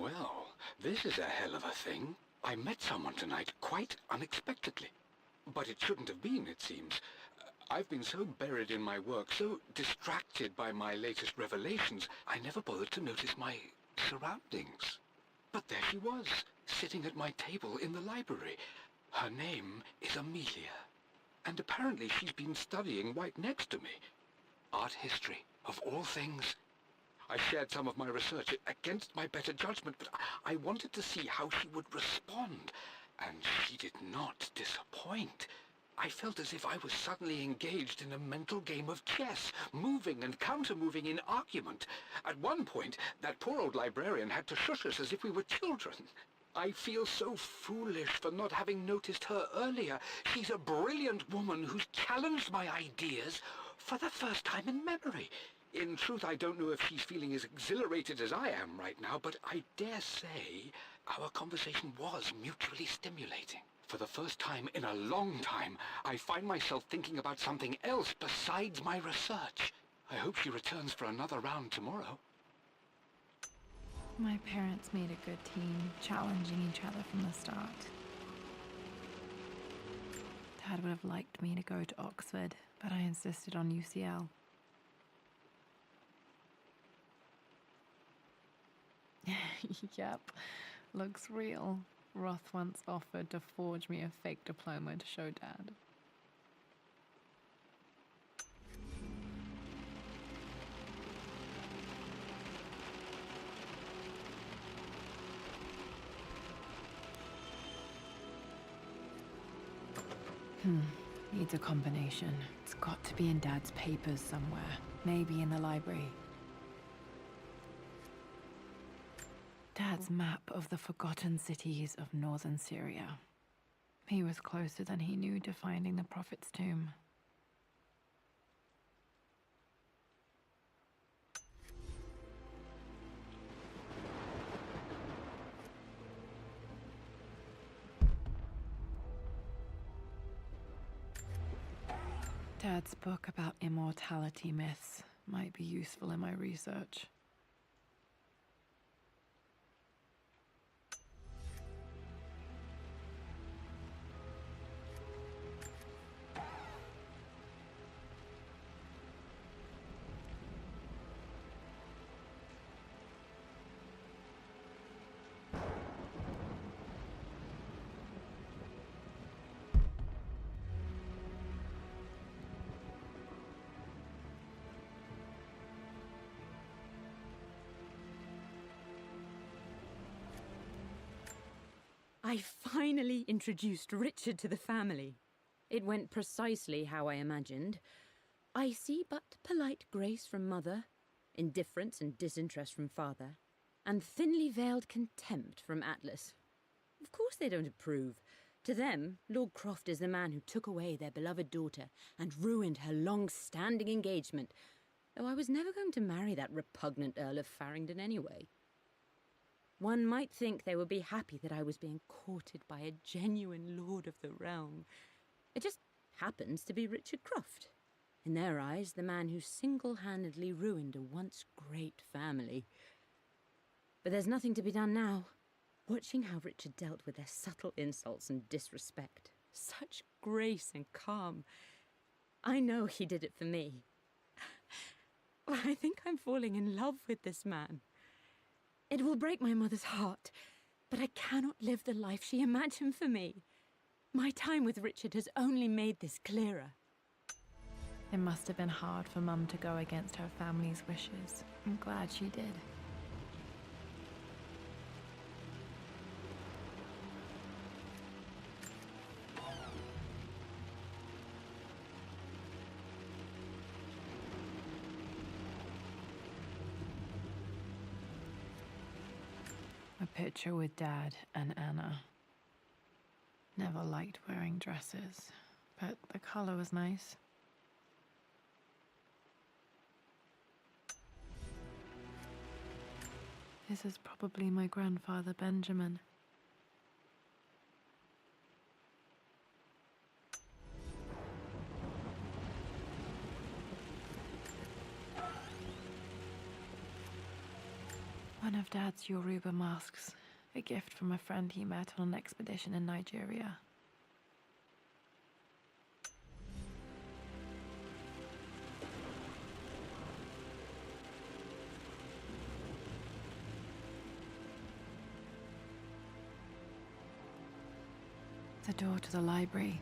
Well, this is a hell of a thing. I met someone tonight quite unexpectedly. But it shouldn't have been, it seems. I've been so buried in my work, so distracted by my latest revelations, I never bothered to notice my surroundings. But there she was, sitting at my table in the library. Her name is Amelia. And apparently she's been studying right next to me. Art history, of all things. I shared some of my research against my better judgment, but I wanted to see how she would respond. And she did not disappoint. I felt as if I was suddenly engaged in a mental game of chess, moving and counter-moving in argument. At one point, that poor old librarian had to shush us as if we were children. I feel so foolish for not having noticed her earlier. She's a brilliant woman who's challenged my ideas for the first time in memory. In truth, I don't know if she's feeling as exhilarated as I am right now, but I dare say our conversation was mutually stimulating. For the first time in a long time, I find myself thinking about something else besides my research. I hope she returns for another round tomorrow. My parents made a good team, challenging each other from the start. Dad would have liked me to go to Oxford, but I insisted on UCL. Yep, looks real. Roth once offered to forge me a fake diploma to show Dad. Needs a combination. It's got to be in Dad's papers somewhere. Maybe in the library. Dad's map of the forgotten cities of northern Syria. He was closer than he knew to finding the Prophet's tomb. Dad's book about immortality myths might be useful in my research. I finally introduced Richard to the family. It went precisely how I imagined. Icy but polite grace from mother, indifference and disinterest from father, and thinly veiled contempt from Atlas. Of course they don't approve. To them, Lord Croft is the man who took away their beloved daughter and ruined her long-standing engagement, though I was never going to marry that repugnant Earl of Farringdon anyway. One might think they would be happy that I was being courted by a genuine lord of the realm. It just happens to be Richard Croft. In their eyes, the man who single-handedly ruined a once great family. But there's nothing to be done now. Watching how Richard dealt with their subtle insults and disrespect. Such grace and calm. I know he did it for me. I think I'm falling in love with this man. It will break my mother's heart, but I cannot live the life she imagined for me. My time with Richard has only made this clearer. It must have been hard for Mum to go against her family's wishes. I'm glad she did. A picture with Dad and Anna. Never liked wearing dresses, but the color was nice. This is probably my grandfather Benjamin. One one of Dad's Yoruba masks, a gift from a friend he met on an expedition in Nigeria. The door to the library.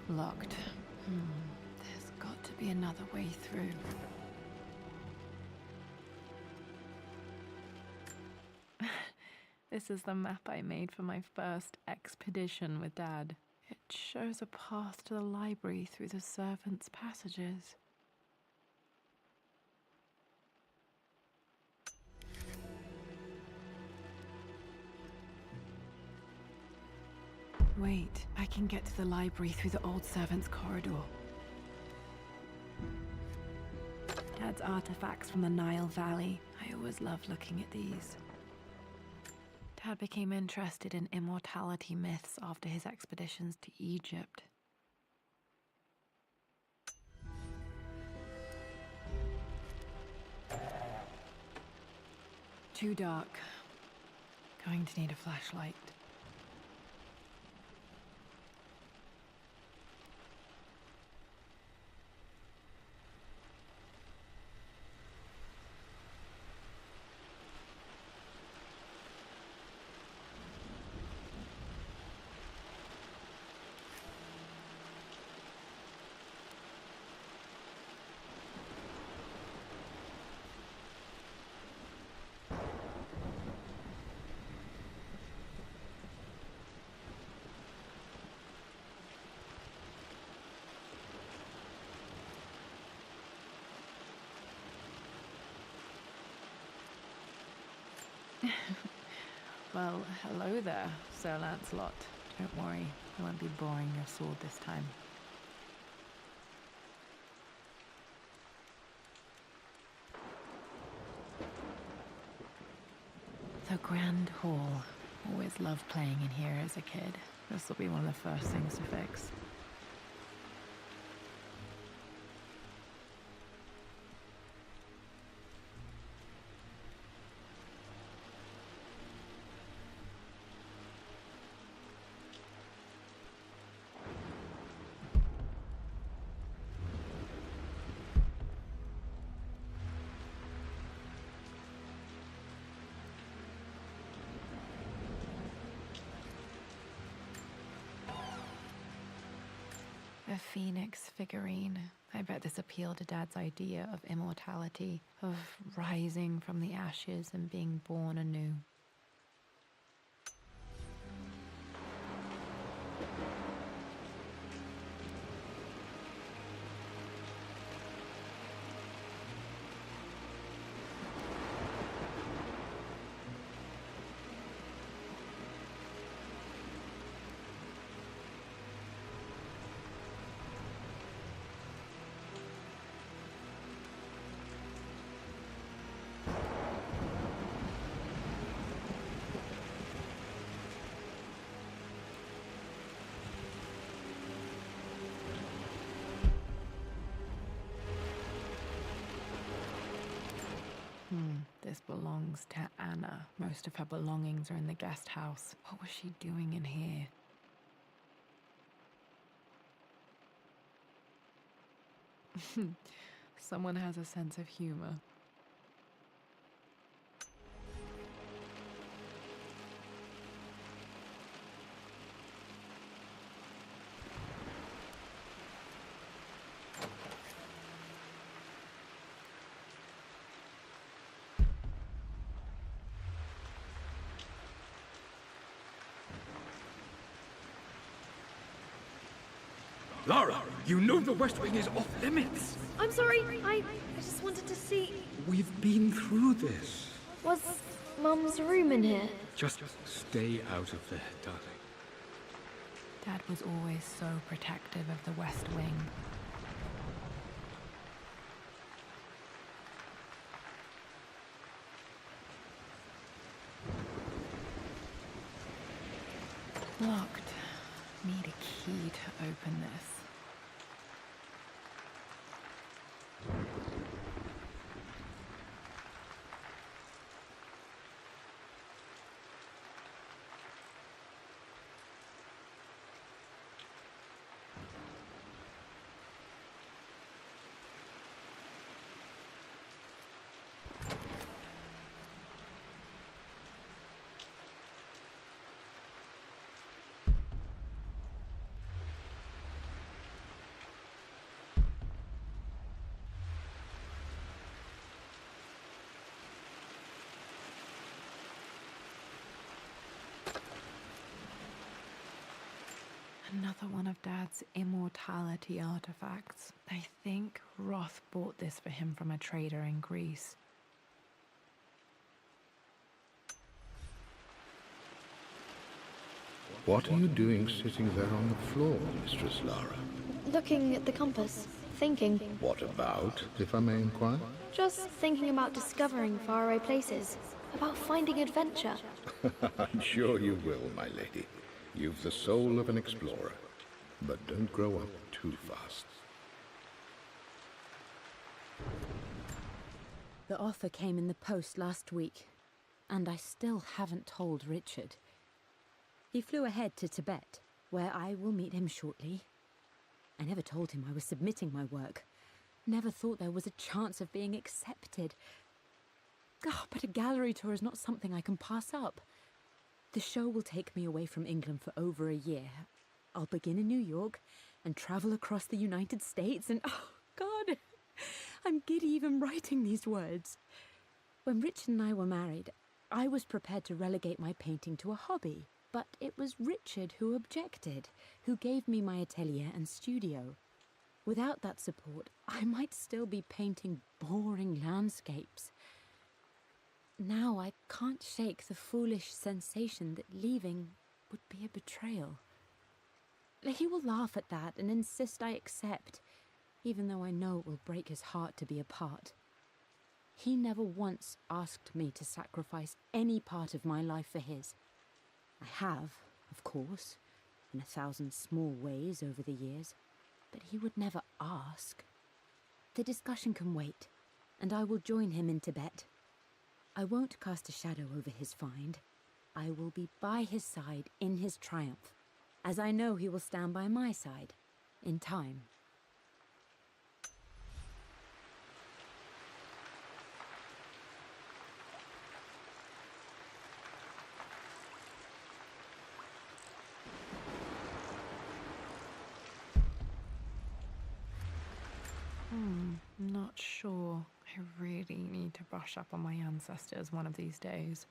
Locked. There's got to be another way through. This is the map I made for my first expedition with Dad. It shows a path to the library through the servants' passages. Wait, I can get to the library through the old servants' corridor. Dad's artifacts from the Nile Valley. I always loved looking at these. Dad became interested in immortality myths after his expeditions to Egypt. Too dark. Going to need a flashlight. Well, hello there, Sir Lancelot. Don't worry, I won't be boring your sword this time. The Grand Hall. Always loved playing in here as a kid. This will be one of the first things to fix. A phoenix figurine. I bet this appealed to Dad's idea of immortality, of rising from the ashes and being born anew. This belongs to Anna. Most of her belongings are in the guest house. What was she doing in here? Someone has a sense of humor. Lara, you know the West Wing is off limits. I'm sorry, I just wanted to see... We've been through this. Was Mum's room in here? Just stay out of there, darling. Dad was always so protective of the West Wing. Locked. Need a key to open this. Another one of Dad's immortality artifacts. I think Roth bought this for him from a trader in Greece. What are you doing sitting there on the floor, Mistress Lara? Looking at the compass, thinking. What about, if I may inquire? Just thinking about discovering faraway places, about finding adventure. I'm sure you will, my lady. You've the soul of an explorer. But don't grow up too fast. The offer came in the post last week, and I still haven't told Richard. He flew ahead to Tibet, where I will meet him shortly. I never told him I was submitting my work. Never thought there was a chance of being accepted. But a gallery tour is not something I can pass up. The show will take me away from England for over a year. I'll begin in New York and travel across the United States and, oh God, I'm giddy even writing these words. When Richard and I were married, I was prepared to relegate my painting to a hobby. But it was Richard who objected, who gave me my atelier and studio. Without that support, I might still be painting boring landscapes. Now I can't shake the foolish sensation that leaving would be a betrayal. He will laugh at that and insist I accept, even though I know it will break his heart to be apart. He never once asked me to sacrifice any part of my life for his. I have, of course, in 1,000 small ways over the years, but he would never ask. The discussion can wait, and I will join him in Tibet. I won't cast a shadow over his find. I will be by his side in his triumph, as I know he will stand by my side, in time. Not sure. I really need to brush up on my ancestors one of these days.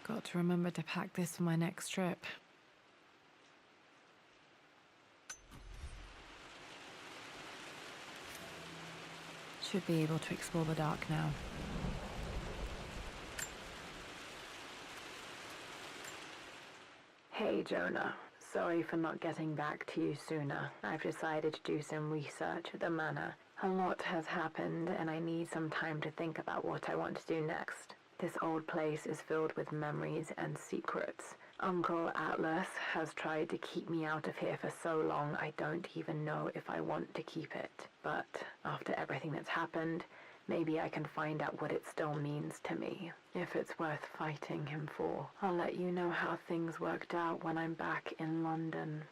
Got to remember to pack this for my next trip. Should be able to explore the dark now. Hey Jonah, sorry for not getting back to you sooner. I've decided to do some research at the manor. A lot has happened and I need some time to think about what I want to do next. This old place is filled with memories and secrets. Uncle Atlas has tried to keep me out of here for so long I don't even know if I want to keep it. But after everything that's happened, maybe I can find out what it still means to me. If it's worth fighting him for. I'll let you know how things worked out when I'm back in London.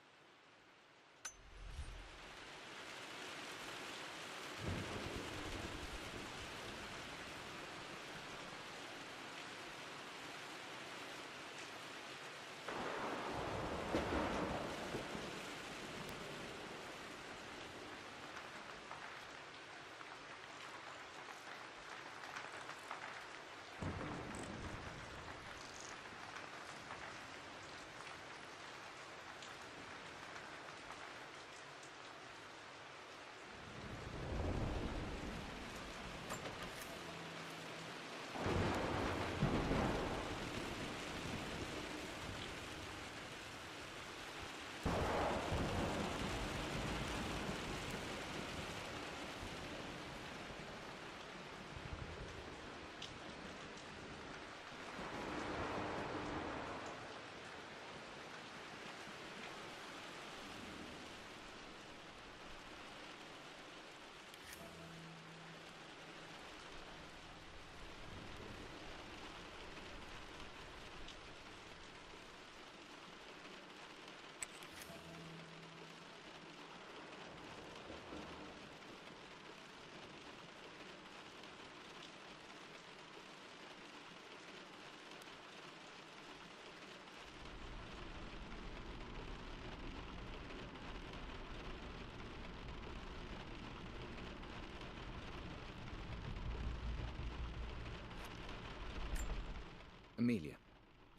Amelia,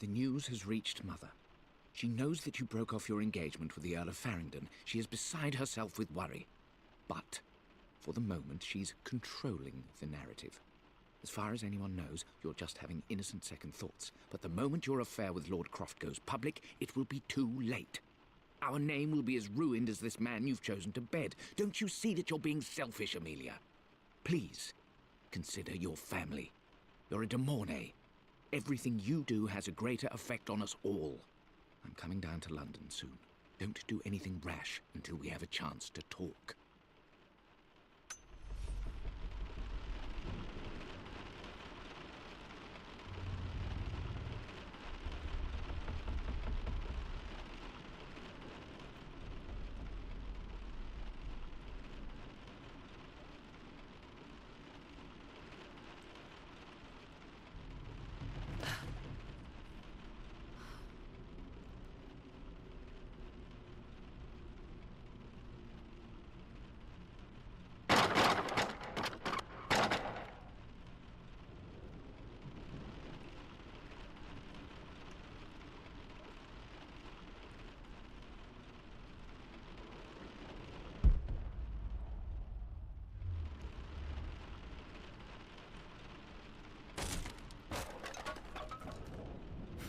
the news has reached Mother. She knows that you broke off your engagement with the Earl of Farringdon. She is beside herself with worry. But, for the moment, she's controlling the narrative. As far as anyone knows, you're just having innocent second thoughts. But the moment your affair with Lord Croft goes public, it will be too late. Our name will be as ruined as this man you've chosen to bed. Don't you see that you're being selfish, Amelia? Please, consider your family. You're a de Mornay. Everything you do has a greater effect on us all. I'm coming down to London soon. Don't do anything rash until we have a chance to talk.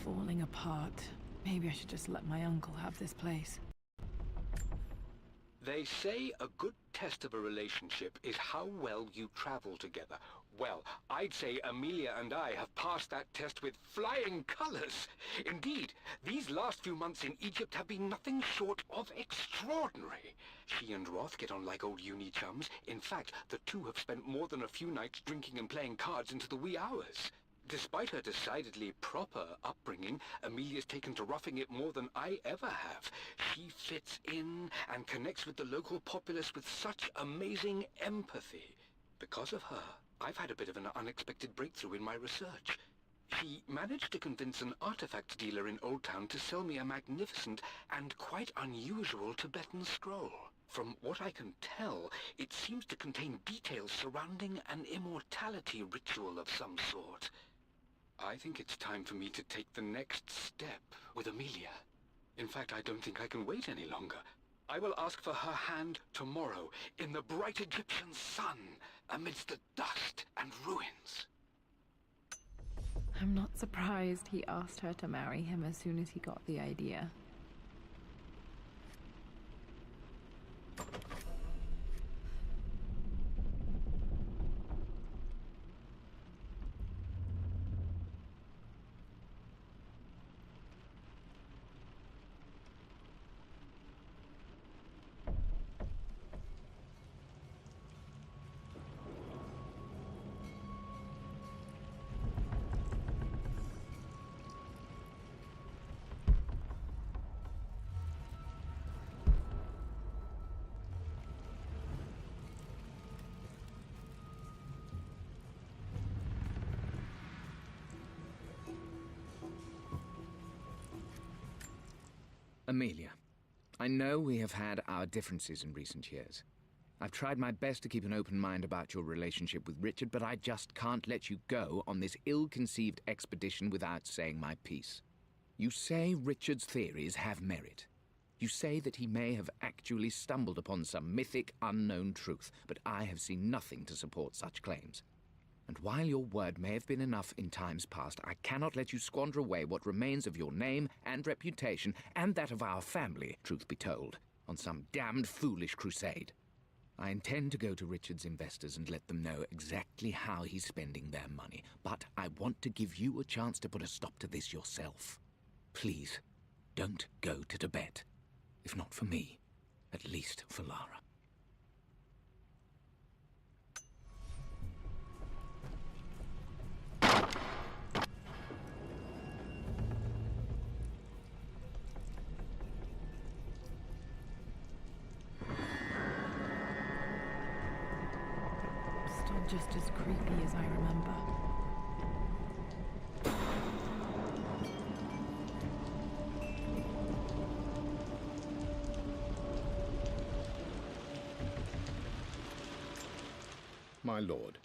Falling apart. Maybe I should just let my uncle have this place. They say a good test of a relationship is how well you travel together. Well, I'd say Amelia and I have passed that test with flying colors. Indeed, these last few months in Egypt have been nothing short of extraordinary. She and Roth get on like old uni chums. In fact, the two have spent more than a few nights drinking and playing cards into the wee hours. Despite her decidedly proper upbringing, Amelia's taken to roughing it more than I ever have. She fits in and connects with the local populace with such amazing empathy. Because of her, I've had a bit of an unexpected breakthrough in my research. She managed to convince an artifact dealer in Old Town to sell me a magnificent and quite unusual Tibetan scroll. From what I can tell, it seems to contain details surrounding an immortality ritual of some sort. I think it's time for me to take the next step with Amelia. In fact, I don't think I can wait any longer. I will ask for her hand tomorrow in the bright Egyptian sun amidst the dust and ruins. I'm not surprised he asked her to marry him as soon as he got the idea. Amelia, I know we have had our differences in recent years. I've tried my best to keep an open mind about your relationship with Richard, but I just can't let you go on this ill-conceived expedition without saying my piece. You say Richard's theories have merit. You say that he may have actually stumbled upon some mythic, unknown truth, but I have seen nothing to support such claims. And while your word may have been enough in times past, I cannot let you squander away what remains of your name and reputation, and that of our family, truth be told, on some damned foolish crusade. I intend to go to Richard's investors and let them know exactly how he's spending their money, but I want to give you a chance to put a stop to this yourself. Please, don't go to Tibet. If not for me, at least for Lara. Just as creepy as I remember. My lord,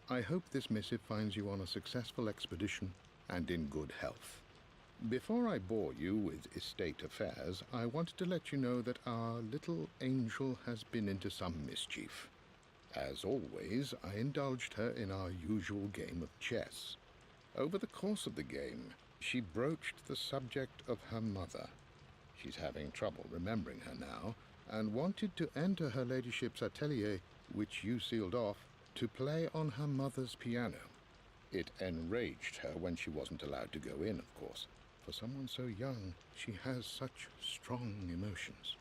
I hope this missive finds you on a successful expedition and in good health. Before I bore you with estate affairs, I wanted to let you know that our little angel has been into some mischief. As always, I indulged her in our usual game of chess. Over the course of the game, she broached the subject of her mother. She's having trouble remembering her now, and wanted to enter her ladyship's atelier, which you sealed off, to play on her mother's piano. It enraged her when she wasn't allowed to go in, of course. For someone so young, she has such strong emotions.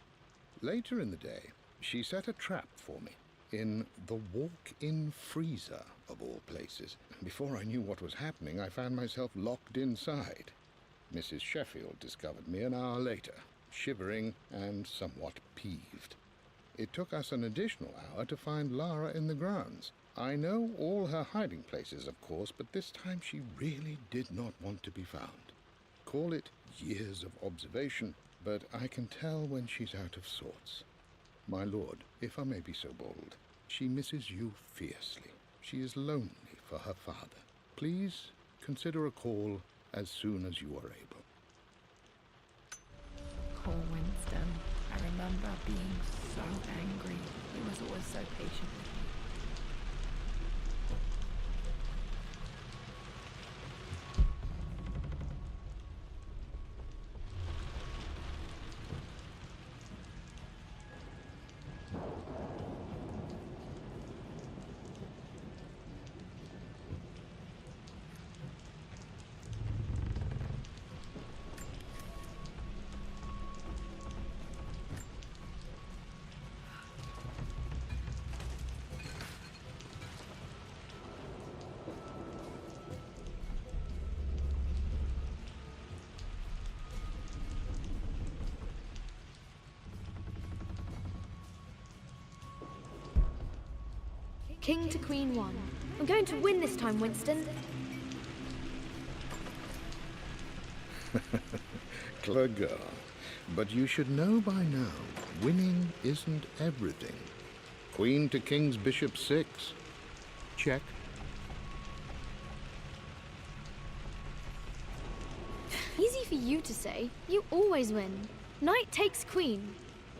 Later in the day, she set a trap for me in the walk-in freezer, of all places. Before I knew what was happening, I found myself locked inside. Mrs. Sheffield discovered me an hour later, shivering and somewhat peeved. It took us an additional hour to find Lara in the grounds. I know all her hiding places, of course, but this time she really did not want to be found. Call it years of observation, but I can tell when she's out of sorts. My lord, if I may be so bold, she misses you fiercely. She is lonely for her father. Please consider a call as soon as you are able. Poor Winston. I remember being so angry. He was always so patient with me. King to Queen 1. I'm going to win this time, Winston. Clever girl. But you should know by now, winning isn't everything. Queen to King's Bishop 6. Check. Easy for you to say. You always win. Knight takes queen.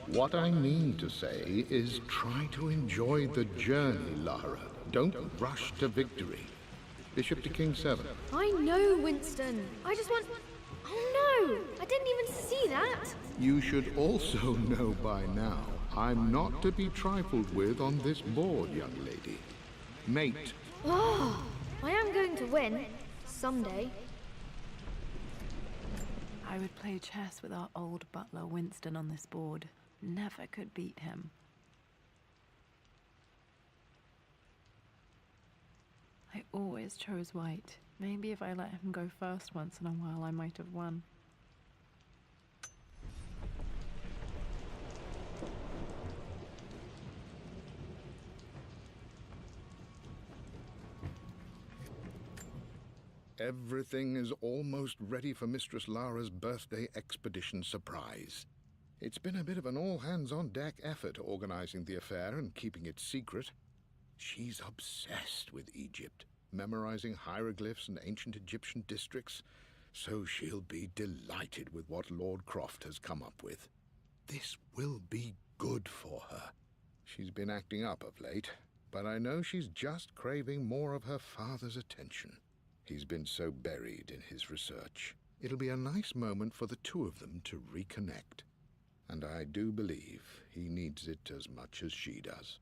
What I mean to say is try to enjoy the journey, Lara. Don't rush to victory. Bishop to King 7. I know, Winston. I just want... Oh no! I didn't even see that! You should also know by now, I'm not to be trifled with on this board, young lady. Mate. Oh, I am going to win. Someday. I would play chess with our old butler Winston on this board. Never could beat him. I always chose white. Maybe if I let him go first once in a while, I might have won. Everything is almost ready for Mistress Lara's birthday expedition surprise. It's been a bit of an all-hands-on-deck effort organizing the affair and keeping it secret. She's obsessed with Egypt, memorizing hieroglyphs and ancient Egyptian districts, so she'll be delighted with what Lord Croft has come up with. This will be good for her. She's been acting up of late, but I know she's just craving more of her father's attention. He's been so buried in his research. It'll be a nice moment for the two of them to reconnect. And I do believe he needs it as much as she does.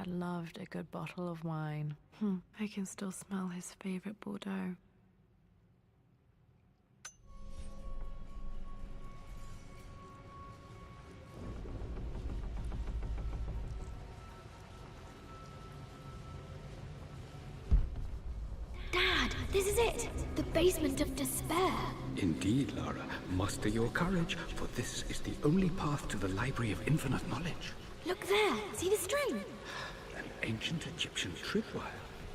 Dad loved a good bottle of wine. I can still smell his favorite Bordeaux. Dad, this is it! The basement of despair! Indeed, Lara. Muster your courage, for this is the only path to the Library of Infinite Knowledge. Look there! See the string? An ancient Egyptian tripwire.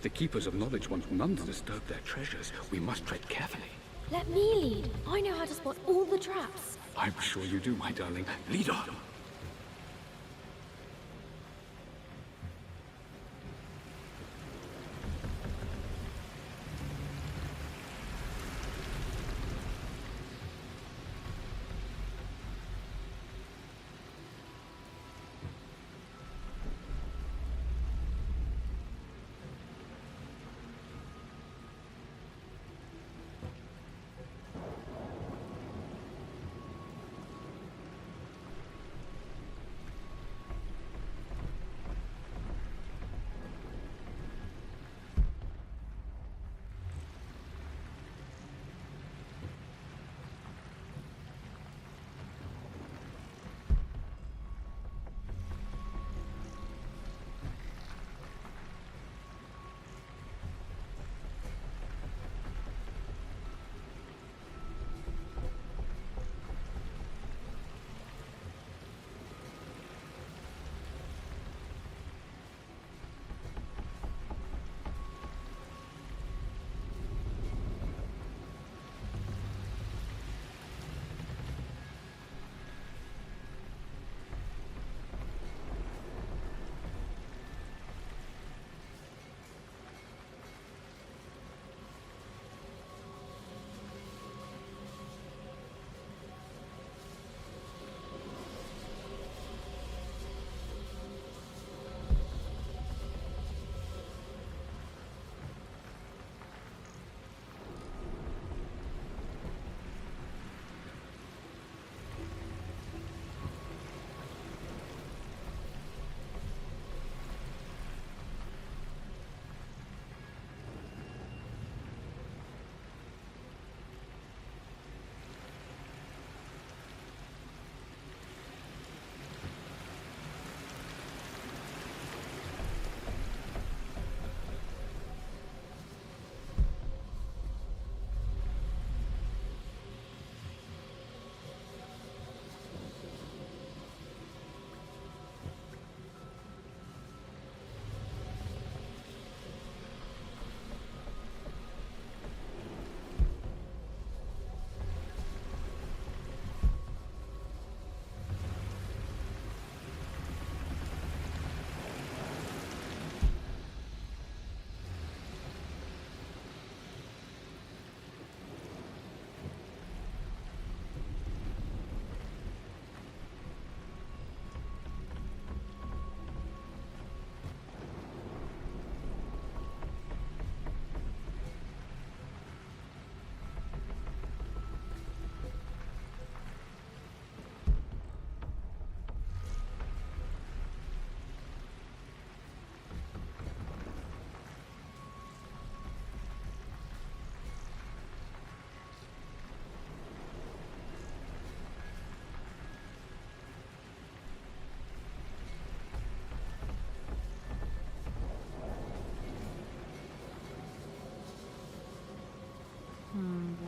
The Keepers of Knowledge want none to disturb their treasures. We must tread carefully. Let me lead. I know how to spot all the traps. I'm sure you do, my darling. Lead on!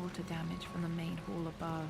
Water damage from the main hall above.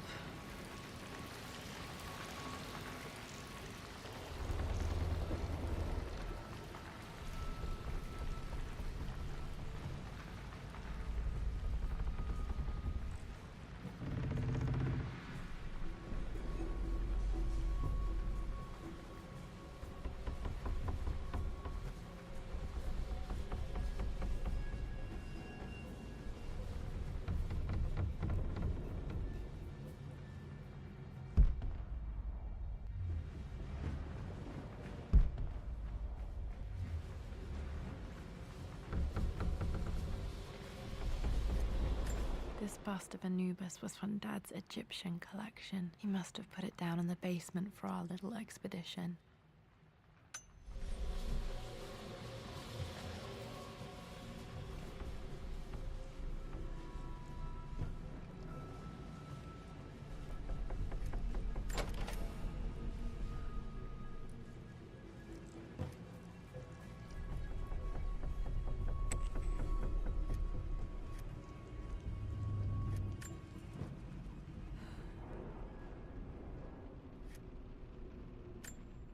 This bust of Anubis was from Dad's Egyptian collection. He must have put it down in the basement for our little expedition.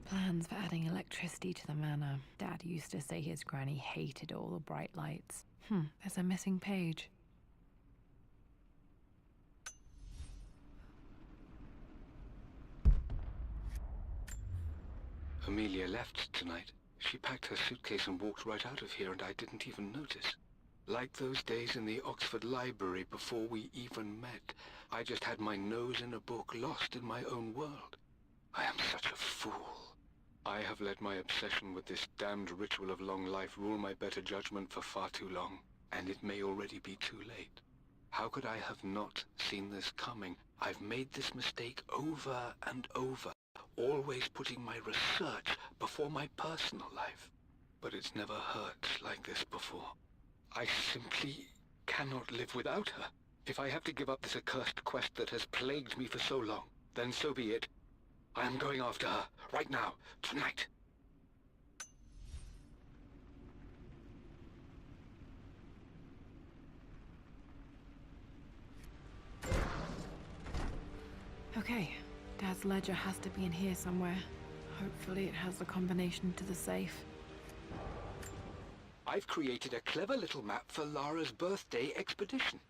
Plans for adding electricity to the manor. Dad used to say his granny hated all the bright lights. There's a missing page. Amelia left tonight. She packed her suitcase and walked right out of here, and I didn't even notice. Like those days in the Oxford Library before we even met, I just had my nose in a book, lost in my own world. I am such a fool. I have let my obsession with this damned ritual of long life rule my better judgment for far too long, and it may already be too late. How could I have not seen this coming? I've made this mistake over and over, always putting my research before my personal life. But it's never hurt like this before. I simply cannot live without her. If I have to give up this accursed quest that has plagued me for so long, then so be it. I am going after her, right now, tonight. Okay, Dad's ledger has to be in here somewhere. Hopefully it has the combination to the safe. I've created a clever little map for Lara's birthday expedition.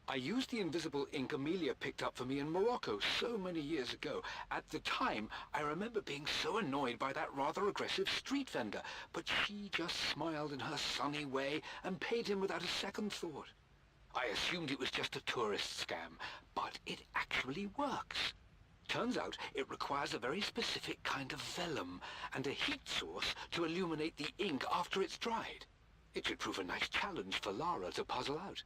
I used the invisible ink Amelia picked up for me in Morocco so many years ago. At the time, I remember being so annoyed by that rather aggressive street vendor, but she just smiled in her sunny way and paid him without a second thought. I assumed it was just a tourist scam, but it actually works. Turns out it requires a very specific kind of vellum and a heat source to illuminate the ink after it's dried. It should prove a nice challenge for Lara to puzzle out.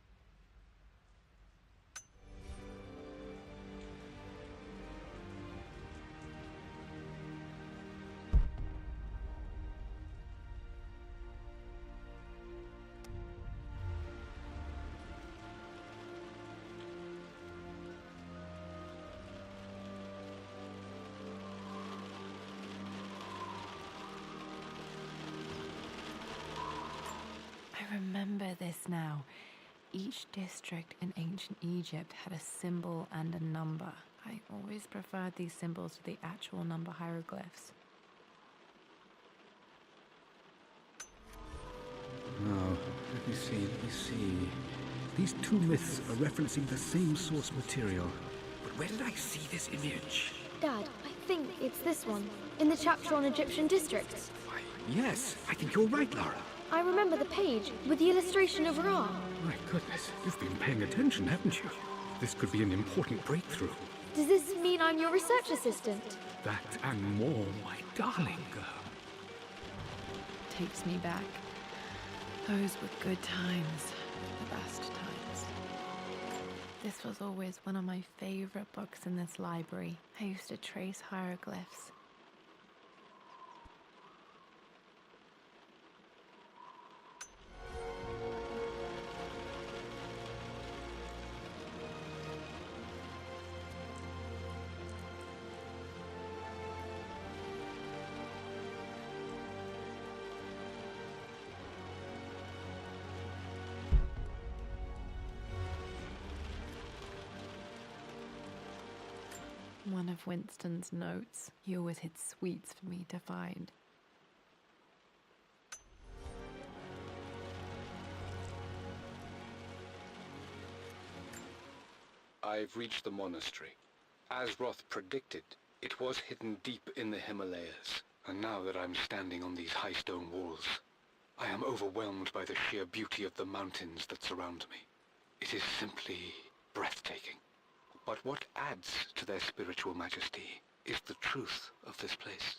I remember this now. Each district in ancient Egypt had a symbol and a number. I always preferred these symbols to the actual number hieroglyphs. Now, let me see. These two myths are referencing the same source material. But where did I see this image? Dad, I think it's this one, in the chapter on Egyptian districts. Why, yes, I think you're right, Lara. I remember the page with the illustration of Ra. My goodness, you've been paying attention, haven't you? This could be an important breakthrough. Does this mean I'm your research assistant? That and more, my darling girl. Takes me back. Those were good times. The best times. This was always one of my favorite books in this library. I used to trace hieroglyphs. One of Winston's notes. He always hid sweets for me to find. I've reached the monastery. As Roth predicted, it was hidden deep in the Himalayas. And now that I'm standing on these high stone walls, I am overwhelmed by the sheer beauty of the mountains that surround me. It is simply breathtaking. But what adds to their spiritual majesty is the truth of this place.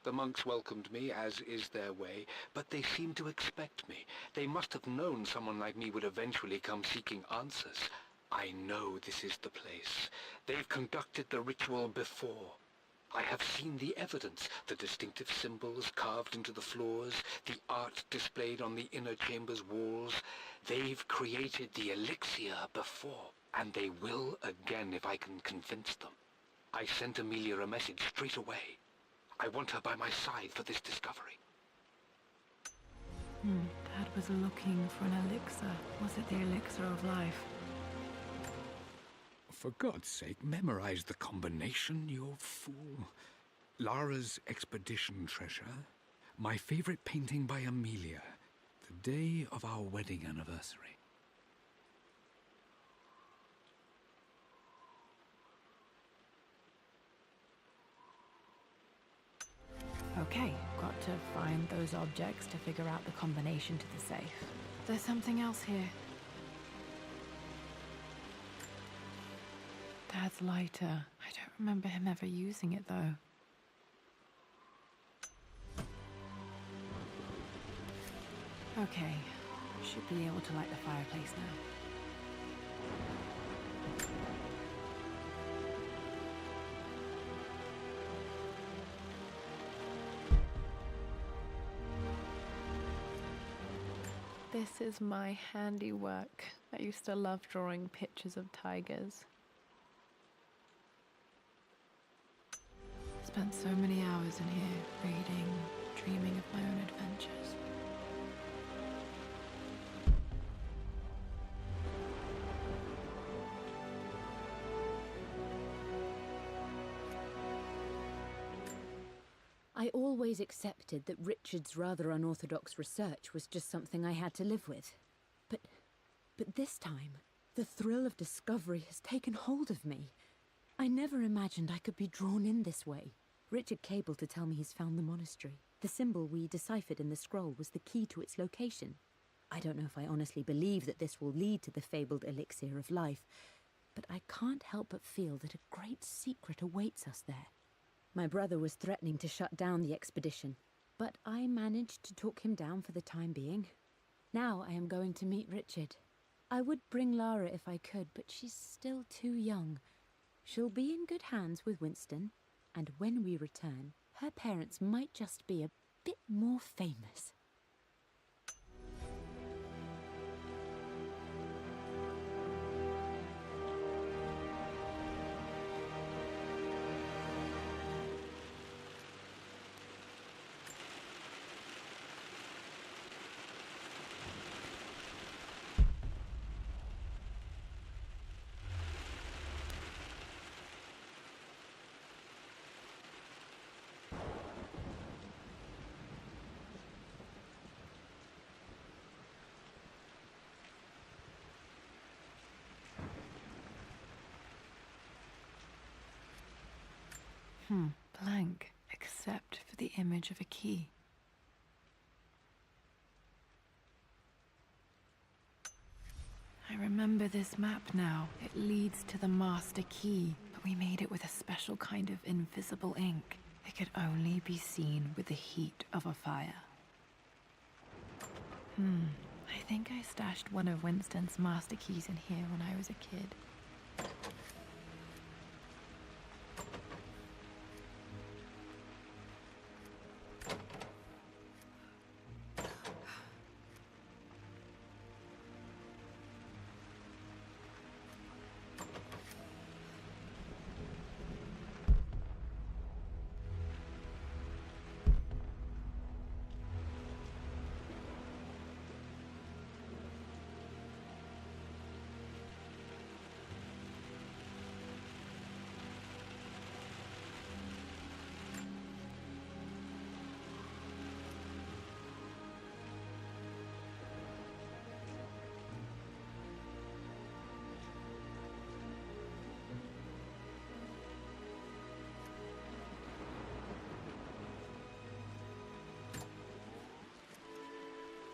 The monks welcomed me, as is their way, but they seemed to expect me. They must have known someone like me would eventually come seeking answers. I know this is the place. They've conducted the ritual before. I have seen the evidence, the distinctive symbols carved into the floors, the art displayed on the inner chamber's walls. They've created the elixir before. And they will again if I can convince them. I sent Amelia a message straight away. I want her by my side for this discovery. Dad was looking for an elixir. Was it the elixir of life? For God's sake, memorize the combination, you fool. Lara's expedition treasure, my favorite painting by Amelia, the day of our wedding anniversary. Okay, got to find those objects to figure out the combination to the safe. There's something else here. Dad's lighter. I don't remember him ever using it, though. Okay, should be able to light the fireplace now. This is my handiwork. I used to love drawing pictures of tigers. Spent so many hours in here, reading, dreaming of my own adventures. I always accepted that Richard's rather unorthodox research was just something I had to live with. But this time, the thrill of discovery has taken hold of me. I never imagined I could be drawn in this way. Richard cabled to tell me he's found the monastery. The symbol we deciphered in the scroll was the key to its location. I don't know if I honestly believe that this will lead to the fabled elixir of life, but I can't help but feel that a great secret awaits us there. My brother was threatening to shut down the expedition, but I managed to talk him down for the time being. Now I am going to meet Richard. I would bring Lara if I could, but she's still too young. She'll be in good hands with Winston, and when we return, her parents might just be a bit more famous. Blank, except for the image of a key. I remember this map now. It leads to the master key, but we made it with a special kind of invisible ink. It could only be seen with the heat of a fire. I think I stashed one of Winston's master keys in here when I was a kid.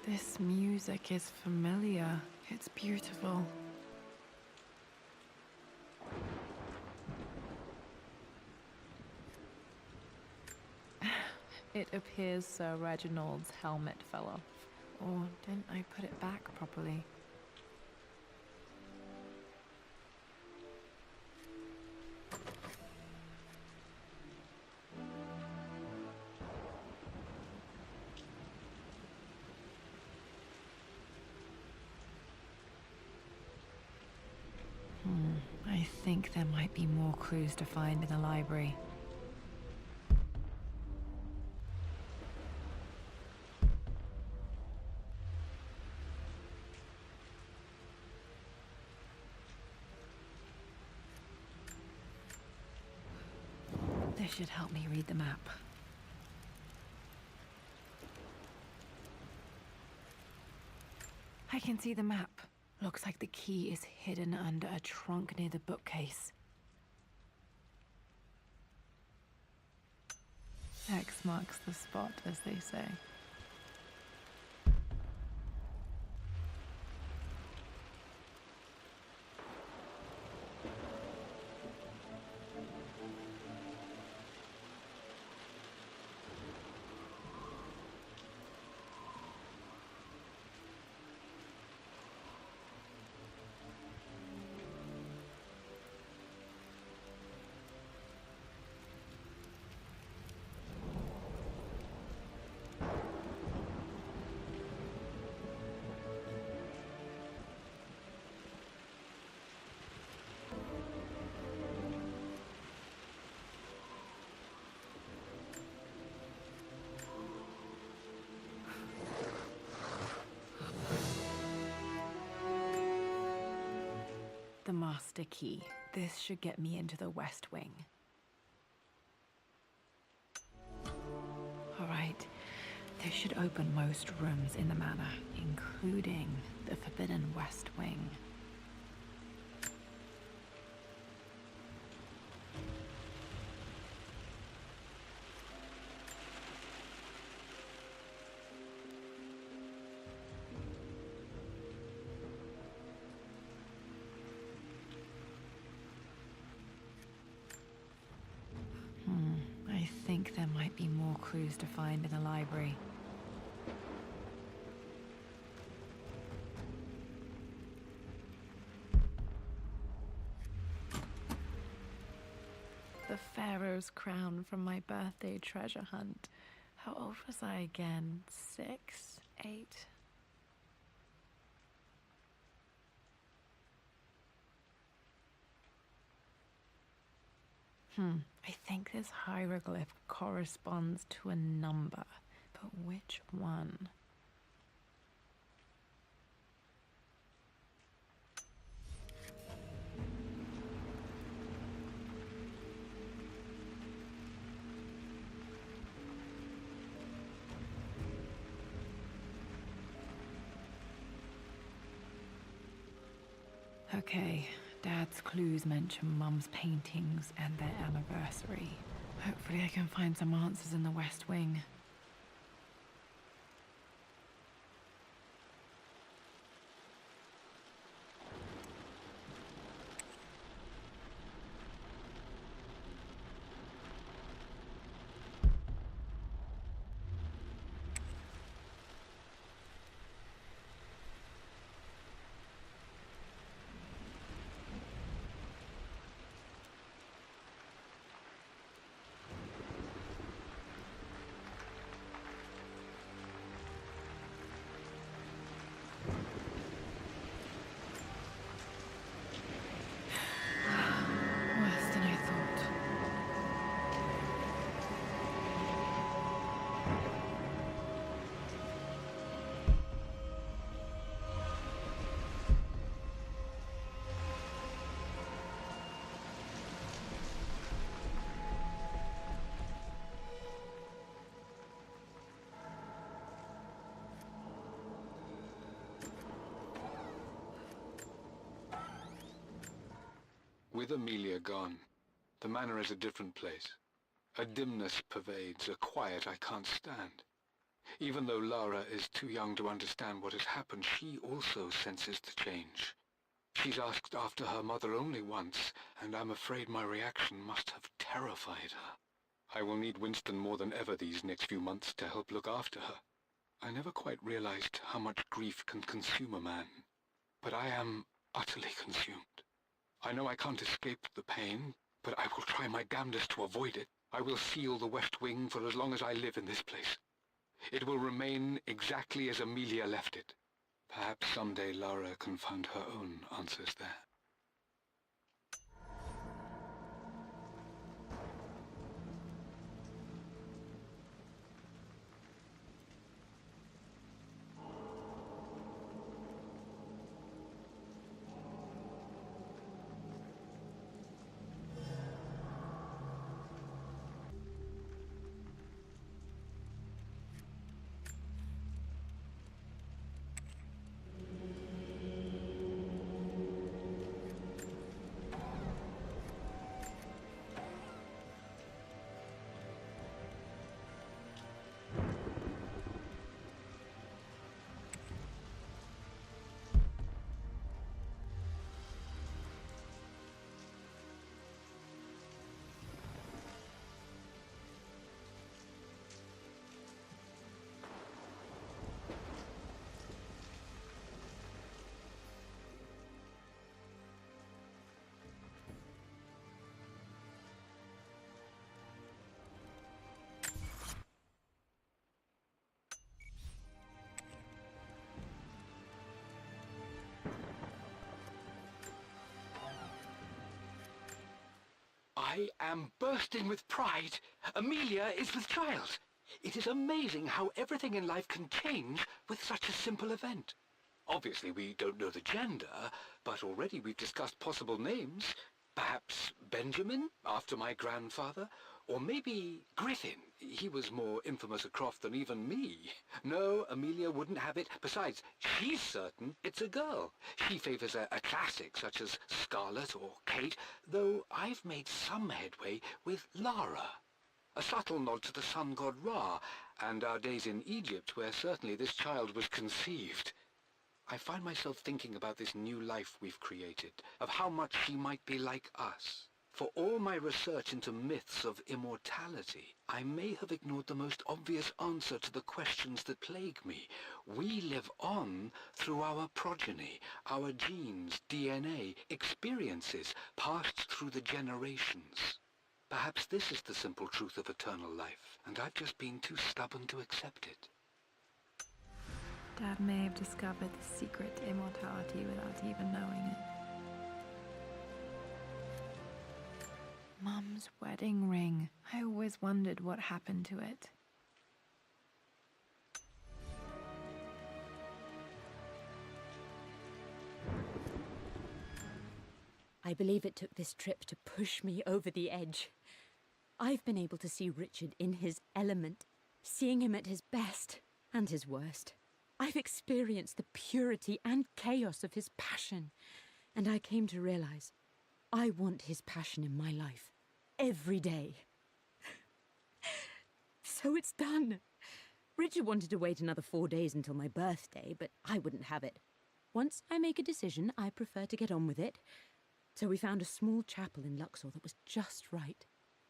This music is familiar. It's beautiful. It appears Sir Reginald's helmet fell off. Or didn't I put it back properly? I think there might be more clues to find in the library. This This should help me read the map. I can see the map. Looks like the key is hidden under a trunk near the bookcase. X marks the spot, as they say. The master key. This should get me into the West Wing. Alright, this should open most rooms in the manor, including the forbidden West Wing. I think there might be more clues to find in the library. The Pharaoh's crown from my birthday treasure hunt. How old was I again? 6? 8? I think this hieroglyph corresponds to a number, but which one? Okay. Dad's clues mention Mum's paintings and their anniversary. Hopefully I can find some answers in the West Wing. Worse than I thought. With Amelia gone, the manor is a different place. A dimness pervades, a quiet I can't stand. Even though Lara is too young to understand what has happened, she also senses the change. She's asked after her mother only once, and I'm afraid my reaction must have terrified her. I will need Winston more than ever these next few months to help look after her. I never quite realized how much grief can consume a man, but I am utterly consumed. I know I can't escape the pain, but I will try my damnedest to avoid it. I will seal the West Wing for as long as I live in this place. It will remain exactly as Amelia left it. Perhaps someday Lara can find her own answers there. I am bursting with pride. Amelia is with child. It is amazing how everything in life can change with such a simple event. Obviously, we don't know the gender, but already we've discussed possible names. Perhaps Benjamin, after my grandfather, or maybe Griffin. He was more infamous a Croft than even me. No, Amelia wouldn't have it. Besides, she's certain it's a girl. She favours a classic such as Scarlet or Kate, though I've made some headway with Lara. A subtle nod to the sun god Ra, and our days in Egypt, where certainly this child was conceived. I find myself thinking about this new life we've created, of how much she might be like us. For all my research into myths of immortality, I may have ignored the most obvious answer to the questions that plague me. We live on through our progeny, our genes, DNA, experiences passed through the generations. Perhaps this is the simple truth of eternal life, and I've just been too stubborn to accept it. Dad may have discovered the secret to immortality without even knowing it. Mum's wedding ring. I always wondered what happened to it. I believe it took this trip to push me over the edge. I've been able to see Richard in his element, seeing him at his best and his worst. I've experienced the purity and chaos of his passion, and I came to realize I want his passion in my life every day. So it's done. Richard wanted to wait another 4 days until my birthday, but I wouldn't have it. Once I make a decision, I prefer to get on with it. So we found a small chapel in Luxor that was just right.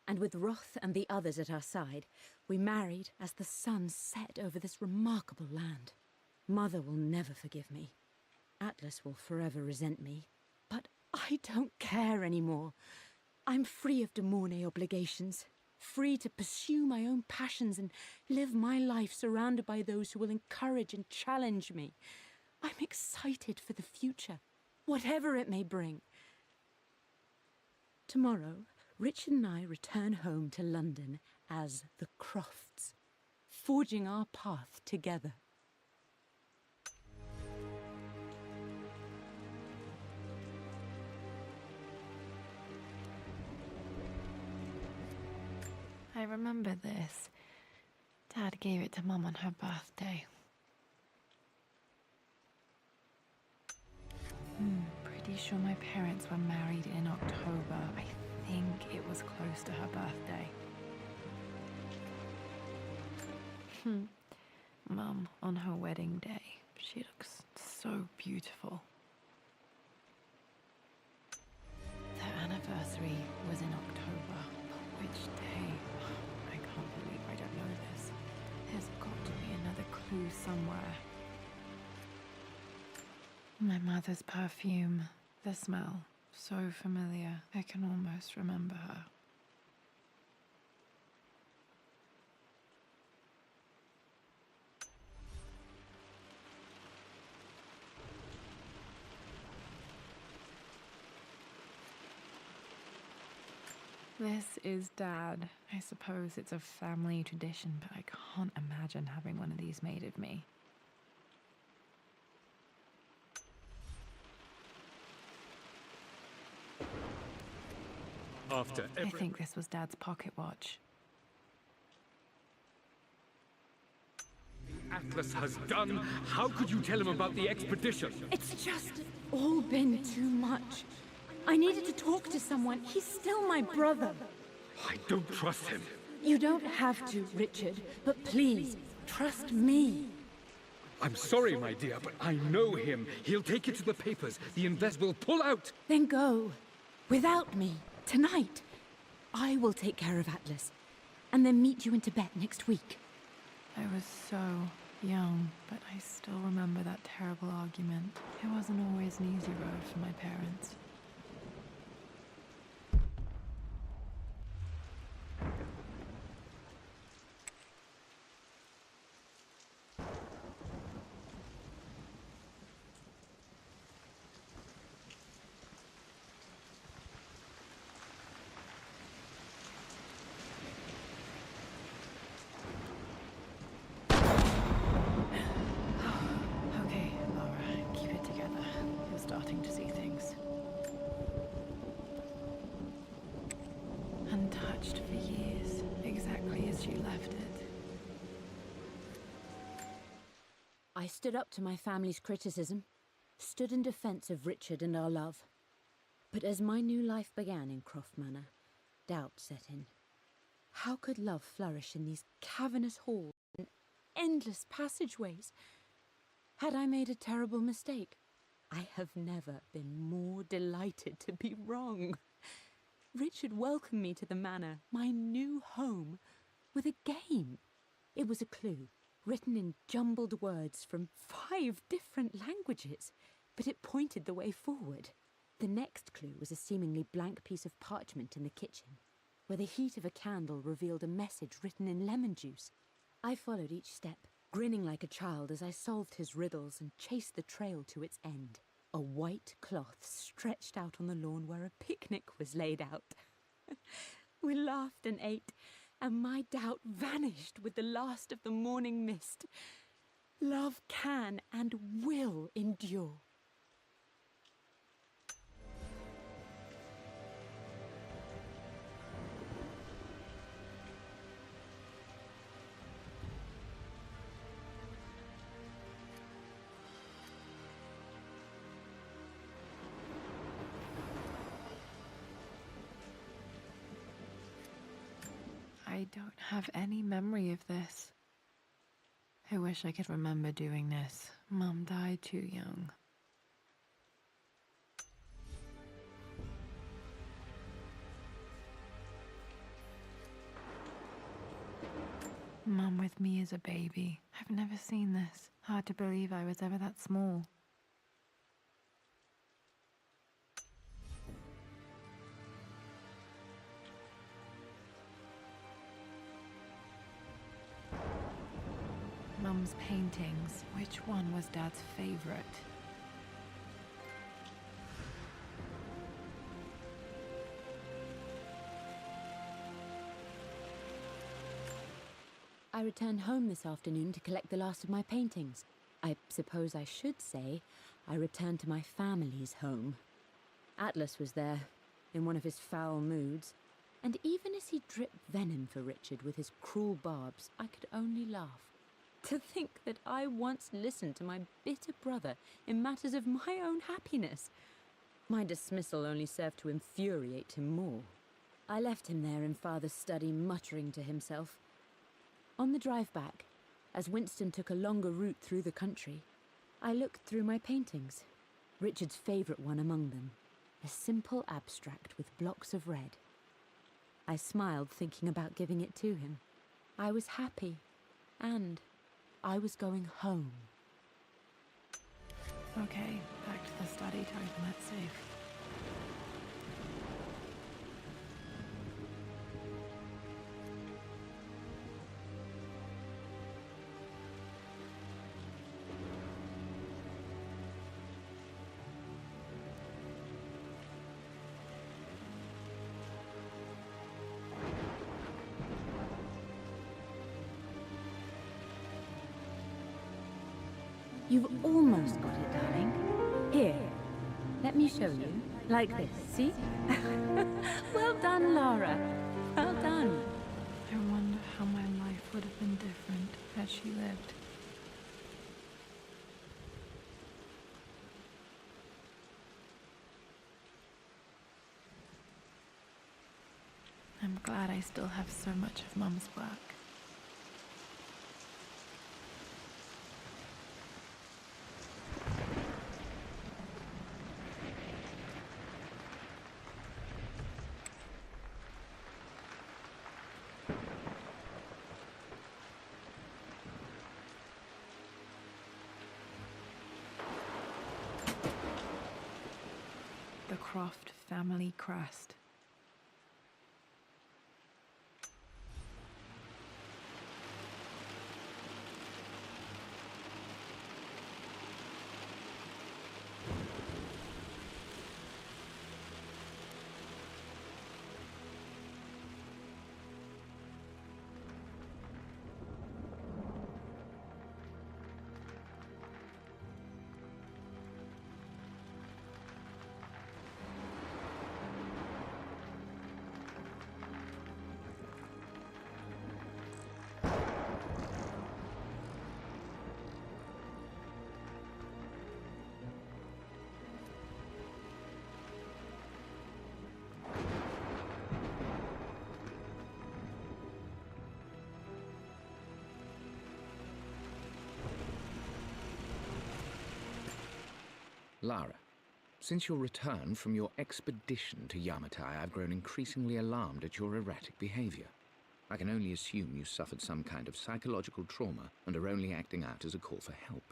And with Roth and the others at our side, we married as the sun set over this remarkable land. Mother will never forgive me. Atlas will forever resent me. But I don't care anymore. I'm free of de Mornay obligations, free to pursue my own passions and live my life surrounded by those who will encourage and challenge me. I'm excited for the future, whatever it may bring. Tomorrow, Richard and I return home to London as the Crofts, forging our path together. I remember this. Dad gave it to Mum on her birthday. Pretty sure my parents were married in October. I think it was close to her birthday. Mum, on her wedding day, she looks so beautiful. Their anniversary was in October. But which day? I can't believe I don't know this. There's got to be another clue somewhere. My mother's perfume. The smell. So familiar. I can almost remember her. This is Dad. I suppose it's a family tradition, but I can't imagine having one of these made of me. I think this was Dad's pocket watch. Atlas has done. How could you tell him about the expedition? It's just all been too much. I needed to talk to someone. He's still my brother. I don't trust him. You don't have to, Richard, but please, trust me. I'm sorry, my dear, but I know him. He'll take it to the papers. The invest will pull out. Then go. Without me. Tonight. I will take care of Atlas, and then meet you in Tibet next week. I was so young, but I still remember that terrible argument. It wasn't always an easy road for my parents. untouched for years, exactly as you left it. I stood up to my family's criticism, stood in defense of Richard and our love. But as my new life began in Croft Manor, doubt set in. How could love flourish in these cavernous halls and endless passageways? Had I made a terrible mistake? I have never been more delighted to be wrong. Richard welcomed me to the manor, my new home, with a game. It was a clue, written in jumbled words from 5 different languages, but it pointed the way forward. The next clue was a seemingly blank piece of parchment in the kitchen, where the heat of a candle revealed a message written in lemon juice. I followed each step, grinning like a child as I solved his riddles and chased the trail to its end. A white cloth stretched out on the lawn where a picnic was laid out. We laughed and ate, and my doubt vanished with the last of the morning mist. Love can and will endure. I don't have any memory of this. I wish I could remember doing this. Mum died too young. Mum with me as a baby. I've never seen this. Hard to believe I was ever that small. Mum's paintings. Which one was Dad's favorite? I returned home this afternoon to collect the last of my paintings. I suppose I should say I returned to my family's home. Atlas was there, in one of his foul moods, and even as he dripped venom for Richard with his cruel barbs, I could only laugh. To think that I once listened to my bitter brother in matters of my own happiness. My dismissal only served to infuriate him more. I left him there in Father's study, muttering to himself. On the drive back, as Winston took a longer route through the country, I looked through my paintings, Richard's favourite one among them, a simple abstract with blocks of red. I smiled, thinking about giving it to him. I was happy, and I was going home. Okay, back to the study to open that safe. You've almost got it, darling. Here, let me show you. Like this, see? Well done, Lara. Well done. I wonder how my life would have been different had she lived. I'm glad I still have so much of Mum's work. The Croft family crest. Lara, since your return from your expedition to Yamatai, I've grown increasingly alarmed at your erratic behavior. I can only assume you suffered some kind of psychological trauma and are only acting out as a call for help.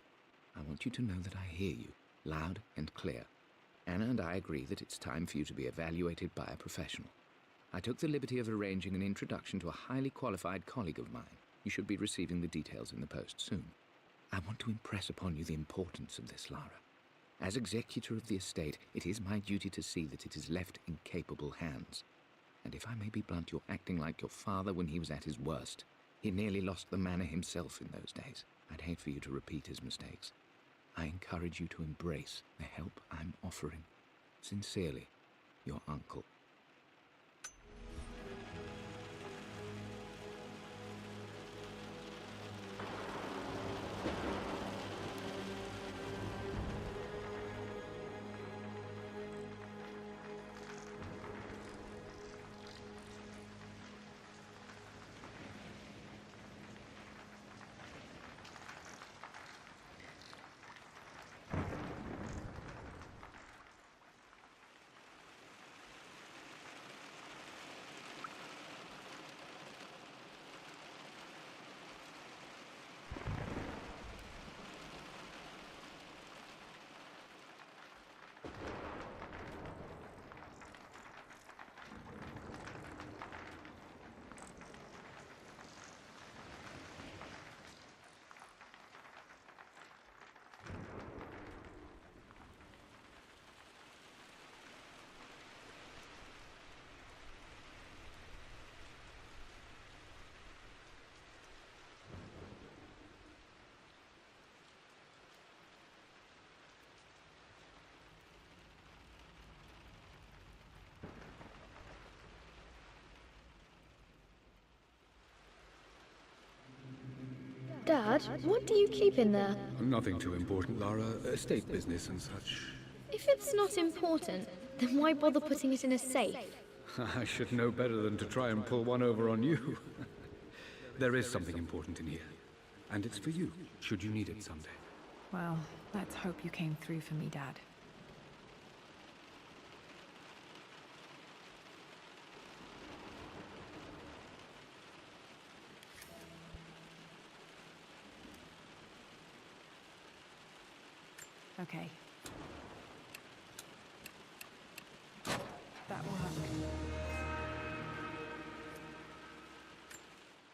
I want you to know that I hear you, loud and clear. Anna and I agree that it's time for you to be evaluated by a professional. I took the liberty of arranging an introduction to a highly qualified colleague of mine. You should be receiving the details in the post soon. I want to impress upon you the importance of this, Lara. As executor of the estate, it is my duty to see that it is left in capable hands. And if I may be blunt, you're acting like your father when he was at his worst. He nearly lost the manor himself in those days. I'd hate for you to repeat his mistakes. I encourage you to embrace the help I'm offering. Sincerely, your uncle. Dad, what do you keep in there? Nothing too important, Lara. Estate business and such. If it's not important, then why bother putting it in a safe? I should know better than to try and pull one over on you. There is something important in here. And it's for you, should you need it someday. Well, let's hope you came through for me, Dad. Okay. That will work.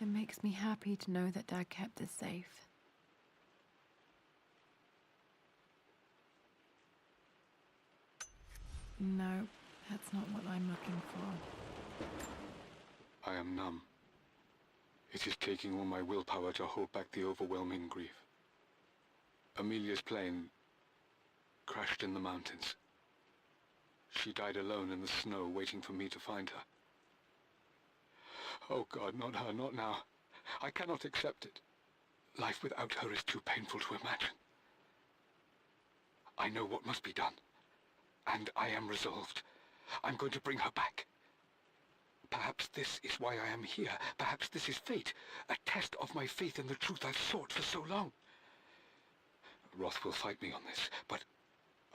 It makes me happy to know that Dad kept this safe. No, that's not what I'm looking for. I am numb. It is taking all my willpower to hold back the overwhelming grief. Amelia's plane crashed in the mountains. She died alone in the snow, waiting for me to find her. Oh God, not her, not now. I cannot accept it. Life without her is too painful to imagine. I know what must be done, and I am resolved. I'm going to bring her back. Perhaps this is why I am here. Perhaps this is fate, a test of my faith in the truth I've sought for so long. Roth will fight me on this, but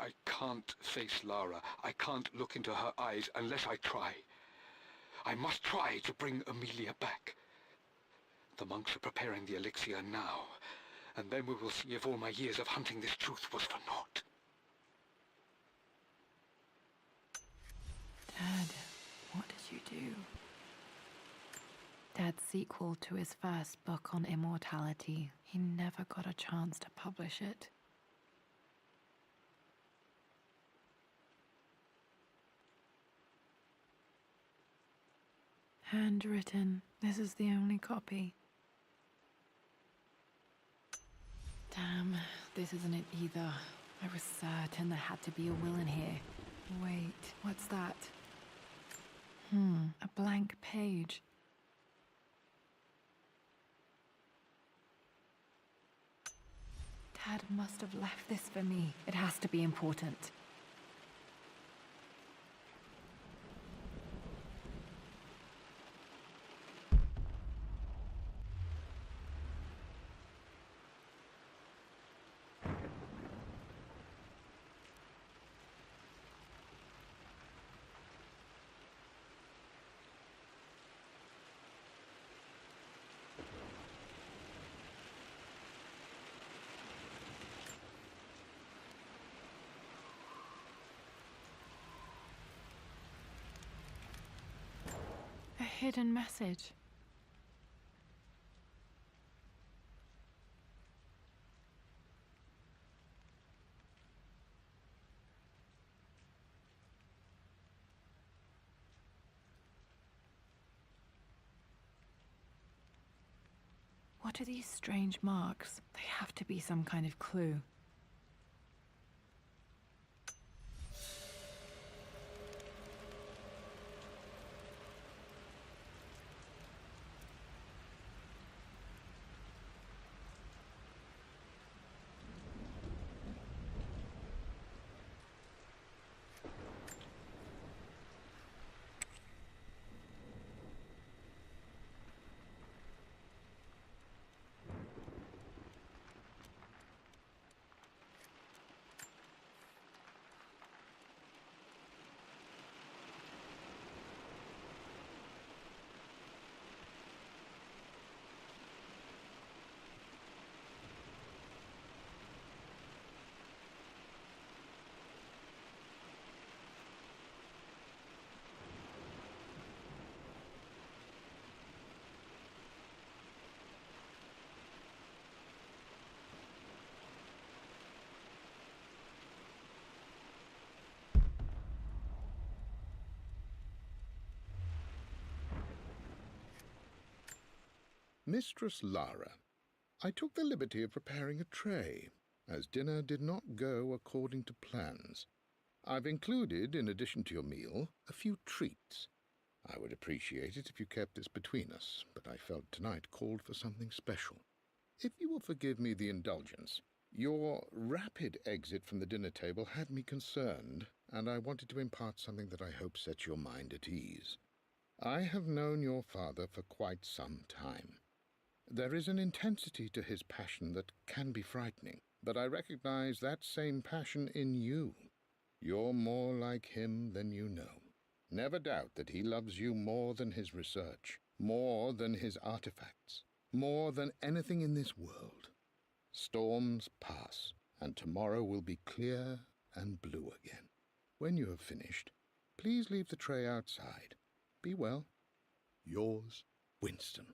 I can't face Lara. I can't look into her eyes unless I try. I must try to bring Amelia back. The monks are preparing the elixir now, and then we will see if all my years of hunting this truth was for naught. Dad, what did you do? Dad's sequel to his first book on immortality. He never got a chance to publish it. Handwritten. This is the only copy. Damn, this isn't it either. I was certain there had to be a will in here. Wait, what's that? A blank page. Dad must have left this for me. It has to be important. hidden message. What are these strange marks? They have to be some kind of clue. Mistress Lara, I took the liberty of preparing a tray, as dinner did not go according to plans. I've included, in addition to your meal, a few treats. I would appreciate it if you kept this between us, but I felt tonight called for something special. If you will forgive me the indulgence, your rapid exit from the dinner table had me concerned, and I wanted to impart something that I hope sets your mind at ease. I have known your father for quite some time. There is an intensity to his passion that can be frightening, but I recognize that same passion in you. You're more like him than you know. Never doubt that he loves you more than his research, more than his artifacts, more than anything in this world. Storms pass, and tomorrow will be clear and blue again. When you have finished, please leave the tray outside. Be well. Yours, Winston.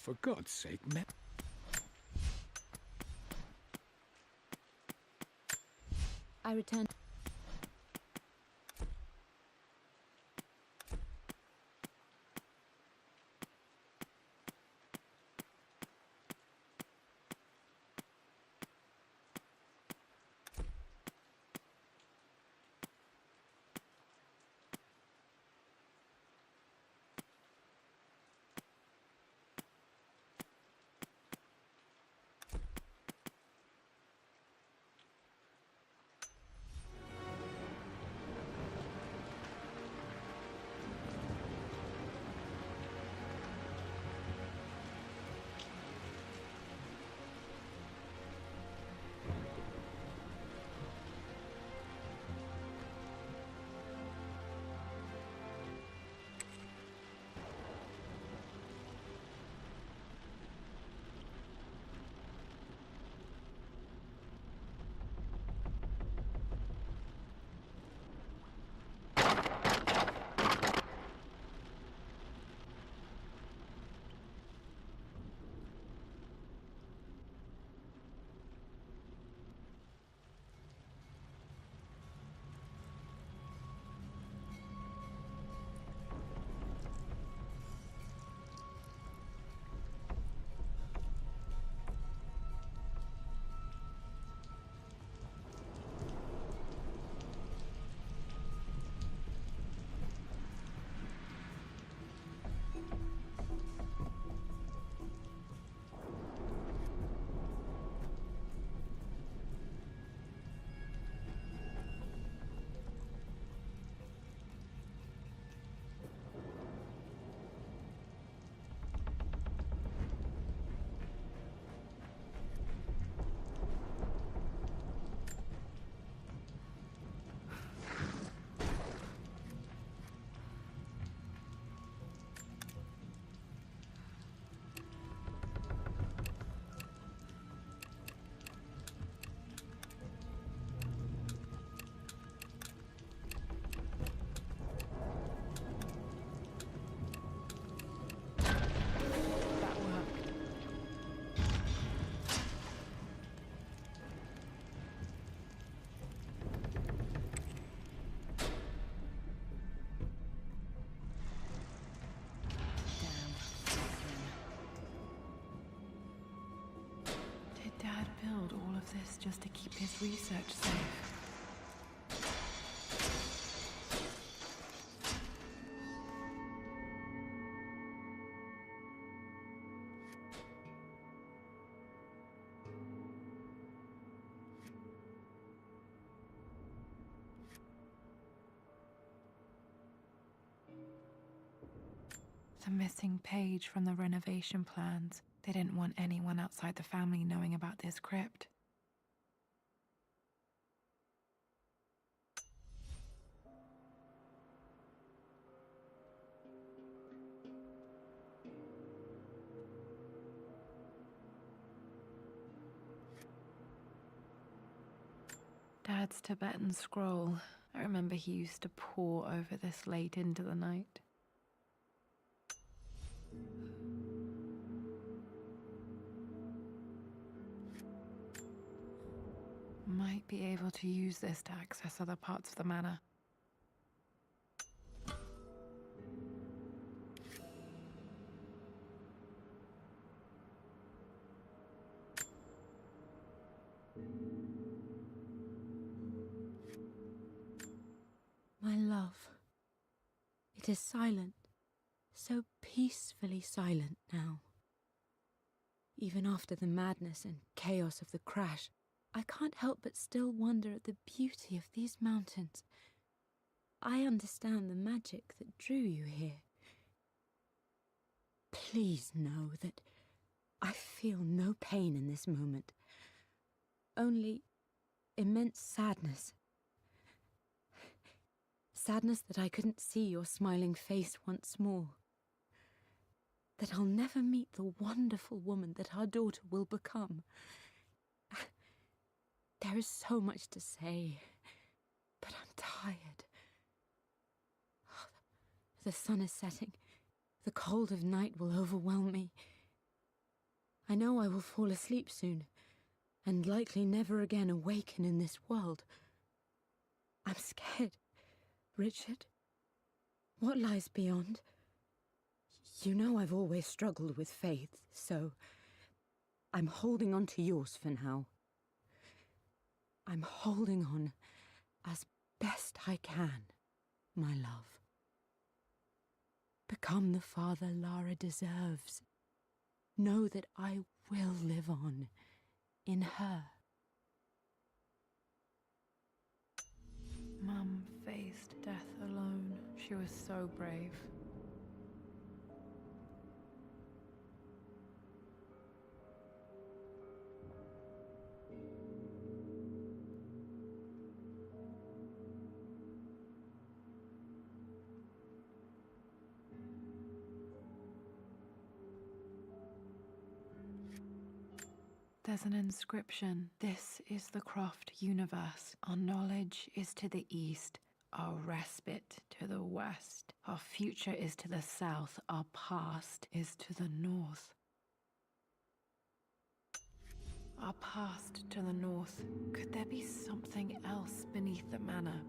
for God's sake, I returned. Dad build all of this just to keep his research safe? The missing page from the renovation plans. They didn't want anyone outside the family knowing about this crypt. Dad's Tibetan scroll. I remember he used to pore over this late into the night. Might be able to use this to access other parts of the manor. My love, it is silent, so peacefully silent now. Even after the madness and chaos of the crash, I can't help but still wonder at the beauty of these mountains. I understand the magic that drew you here. Please know that I feel no pain in this moment, only immense sadness. Sadness that I couldn't see your smiling face once more. That I'll never meet the wonderful woman that our daughter will become. There is so much to say, but I'm tired. The sun is setting. The cold of night will overwhelm me. I know I will fall asleep soon, and likely never again awaken in this world. I'm scared. Richard, what lies beyond? You know I've always struggled with faith, so I'm holding on to yours for now. I'm holding on as best I can, my love. Become the father Lara deserves. Know that I will live on in her. Mum faced death alone. She was so brave. There's an inscription. This is the Croft universe. Our knowledge is to the east, our respite to the west. Our future is to the south, our past is to the north. Our past to the north. Could there be something else beneath the manor?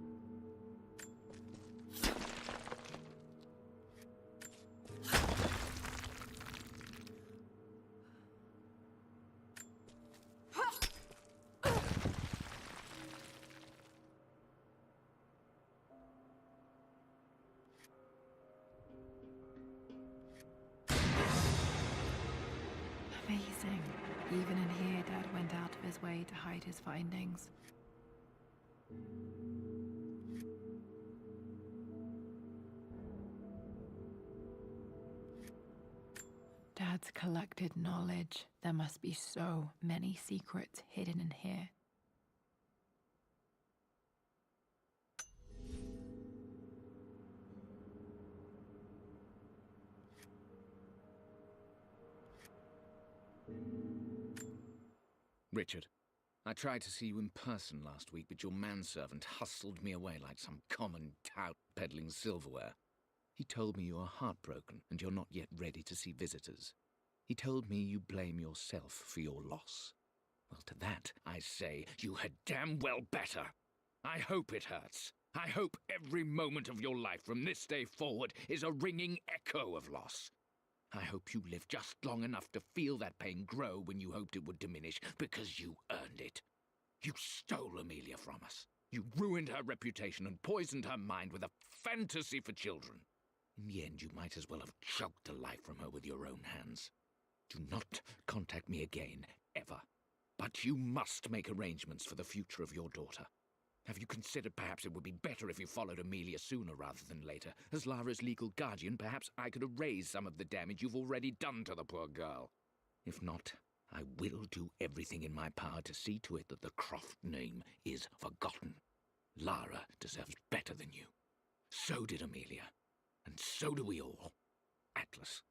Amazing. Even in here, Dad went out of his way to hide his findings. Dad's collected knowledge. There must be so many secrets hidden in here. Richard, I tried to see you in person last week, but your manservant hustled me away like some common tout peddling silverware. He told me you are heartbroken and you're not yet ready to see visitors. He told me you blame yourself for your loss. Well, to that, I say you had damn well better. I hope it hurts. I hope every moment of your life from this day forward is a ringing echo of loss. I hope you live just long enough to feel that pain grow when you hoped it would diminish, because you earned it. You stole Amelia from us. You ruined her reputation and poisoned her mind with a fantasy for children. In the end, you might as well have choked the life from her with your own hands. Do not contact me again, ever. But you must make arrangements for the future of your daughter. Have you considered perhaps it would be better if you followed Amelia sooner rather than later? As Lara's legal guardian, perhaps I could erase some of the damage you've already done to the poor girl. If not, I will do everything in my power to see to it that the Croft name is forgotten. Lara deserves better than you. So did Amelia. And so do we all. Atlas.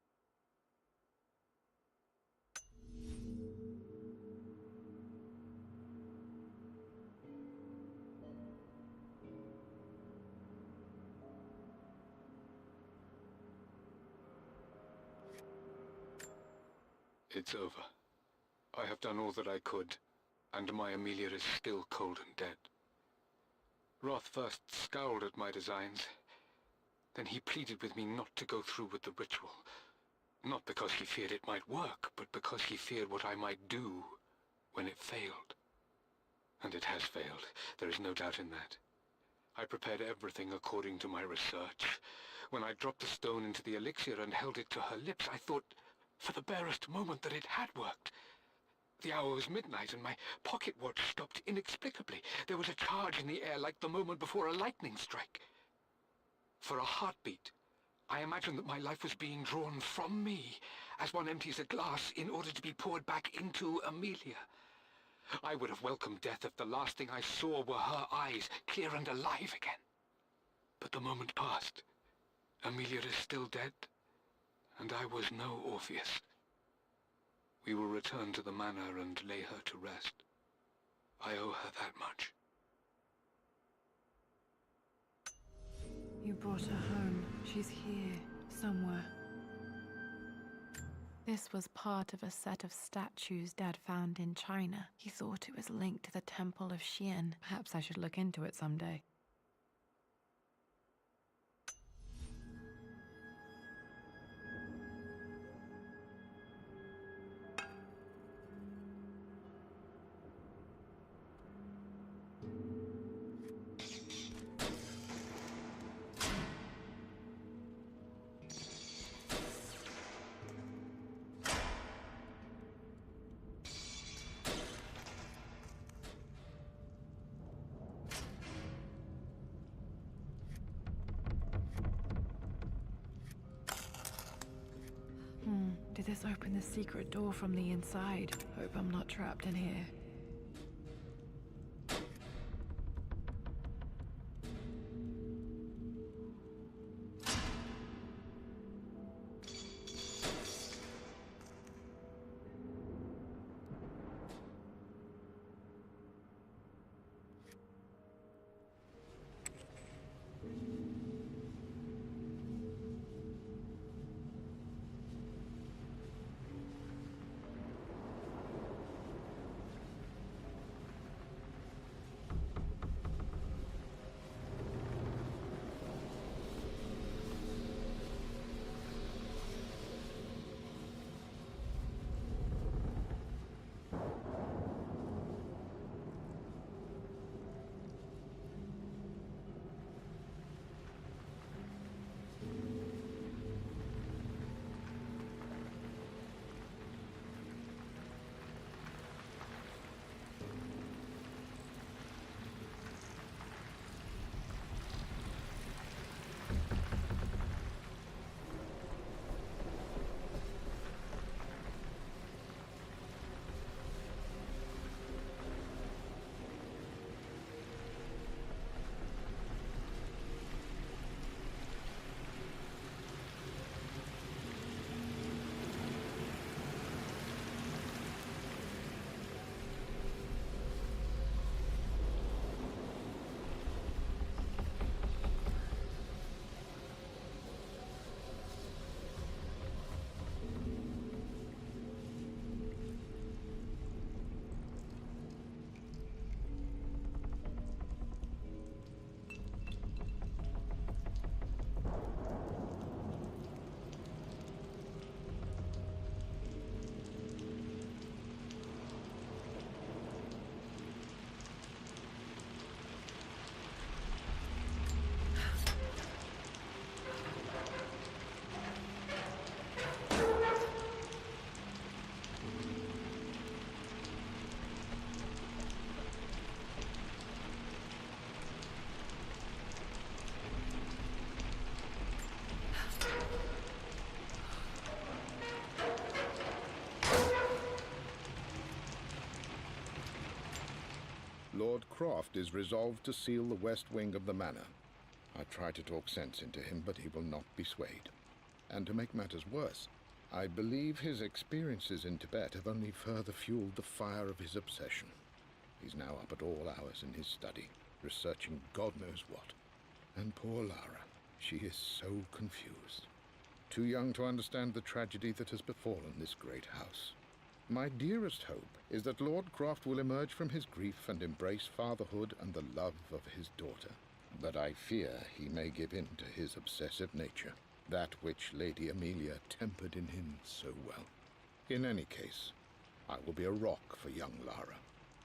It's over. I have done all that I could, and my Amelia is still cold and dead. Roth first scowled at my designs. Then he pleaded with me not to go through with the ritual. Not because he feared it might work, but because he feared what I might do when it failed. And it has failed. There is no doubt in that. I prepared everything according to my research. When I dropped the stone into the elixir and held it to her lips, I thought for the barest moment that it had worked. The hour was midnight and my pocket watch stopped inexplicably. There was a charge in the air like the moment before a lightning strike. For a heartbeat, I imagined that my life was being drawn from me as one empties a glass in order to be poured back into Amelia. I would have welcomed death if the last thing I saw were her eyes, clear and alive again. But the moment passed. Amelia is still dead, and I was no Orpheus. We will return to the manor and lay her to rest. I owe her that much. You brought her home. She's here, somewhere. This was part of a set of statues Dad found in China. He thought it was linked to the Temple of Xian. Perhaps I should look into it someday. Did this open the secret door from the inside? Hope I'm not trapped in here. Lord Croft is resolved to seal the west wing of the manor. I try to talk sense into him, but he will not be swayed. And to make matters worse, I believe his experiences in Tibet have only further fueled the fire of his obsession. He's now up at all hours in his study, researching God knows what. And poor Lara, she is so confused. Too young to understand the tragedy that has befallen this great house. My dearest hope is that Lord Croft will emerge from his grief and embrace fatherhood and the love of his daughter. But I fear he may give in to his obsessive nature, that which Lady Amelia tempered in him so well. In any case, I will be a rock for young Lara.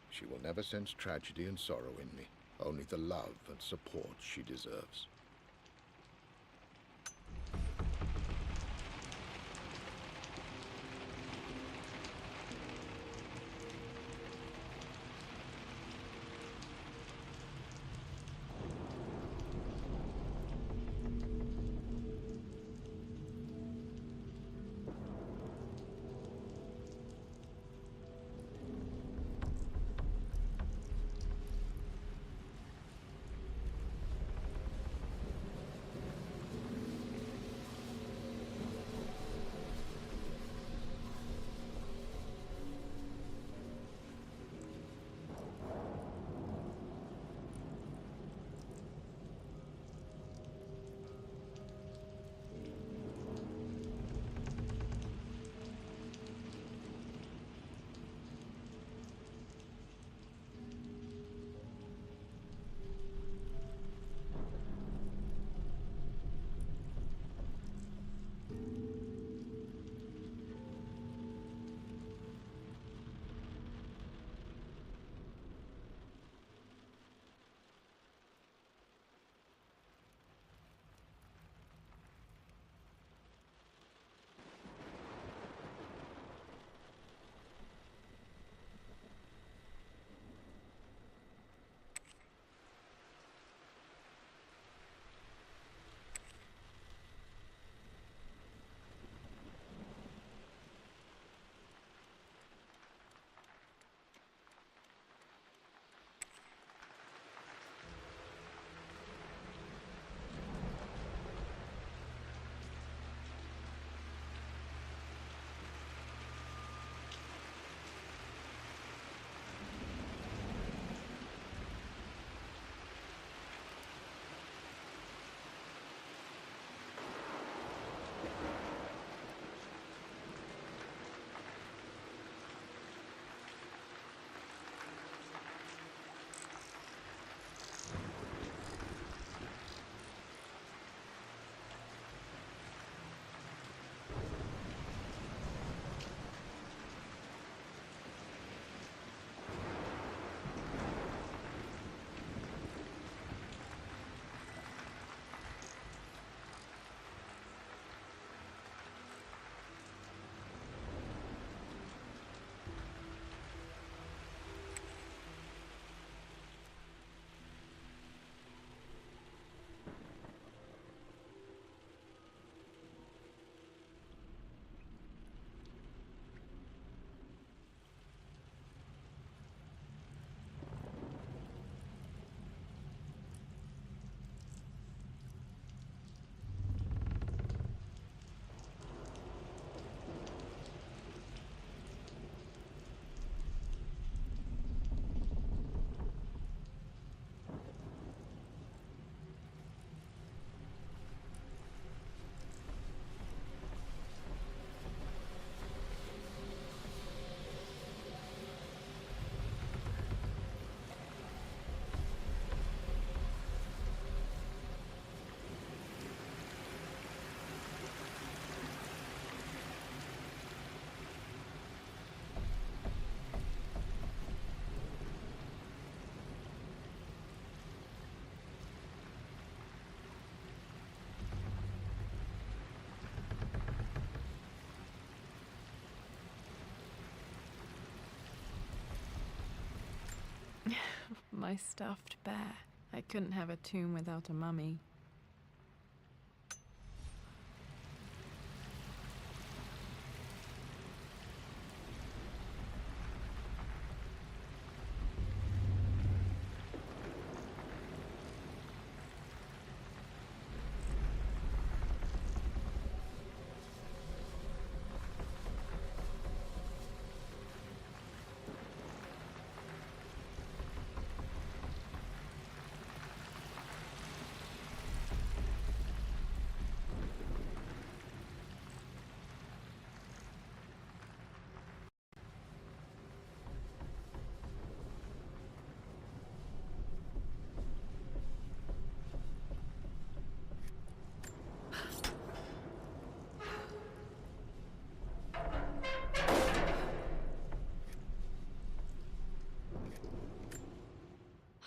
She will never sense tragedy and sorrow in me, only the love and support she deserves. my stuffed bear. I couldn't have a tomb without a mummy.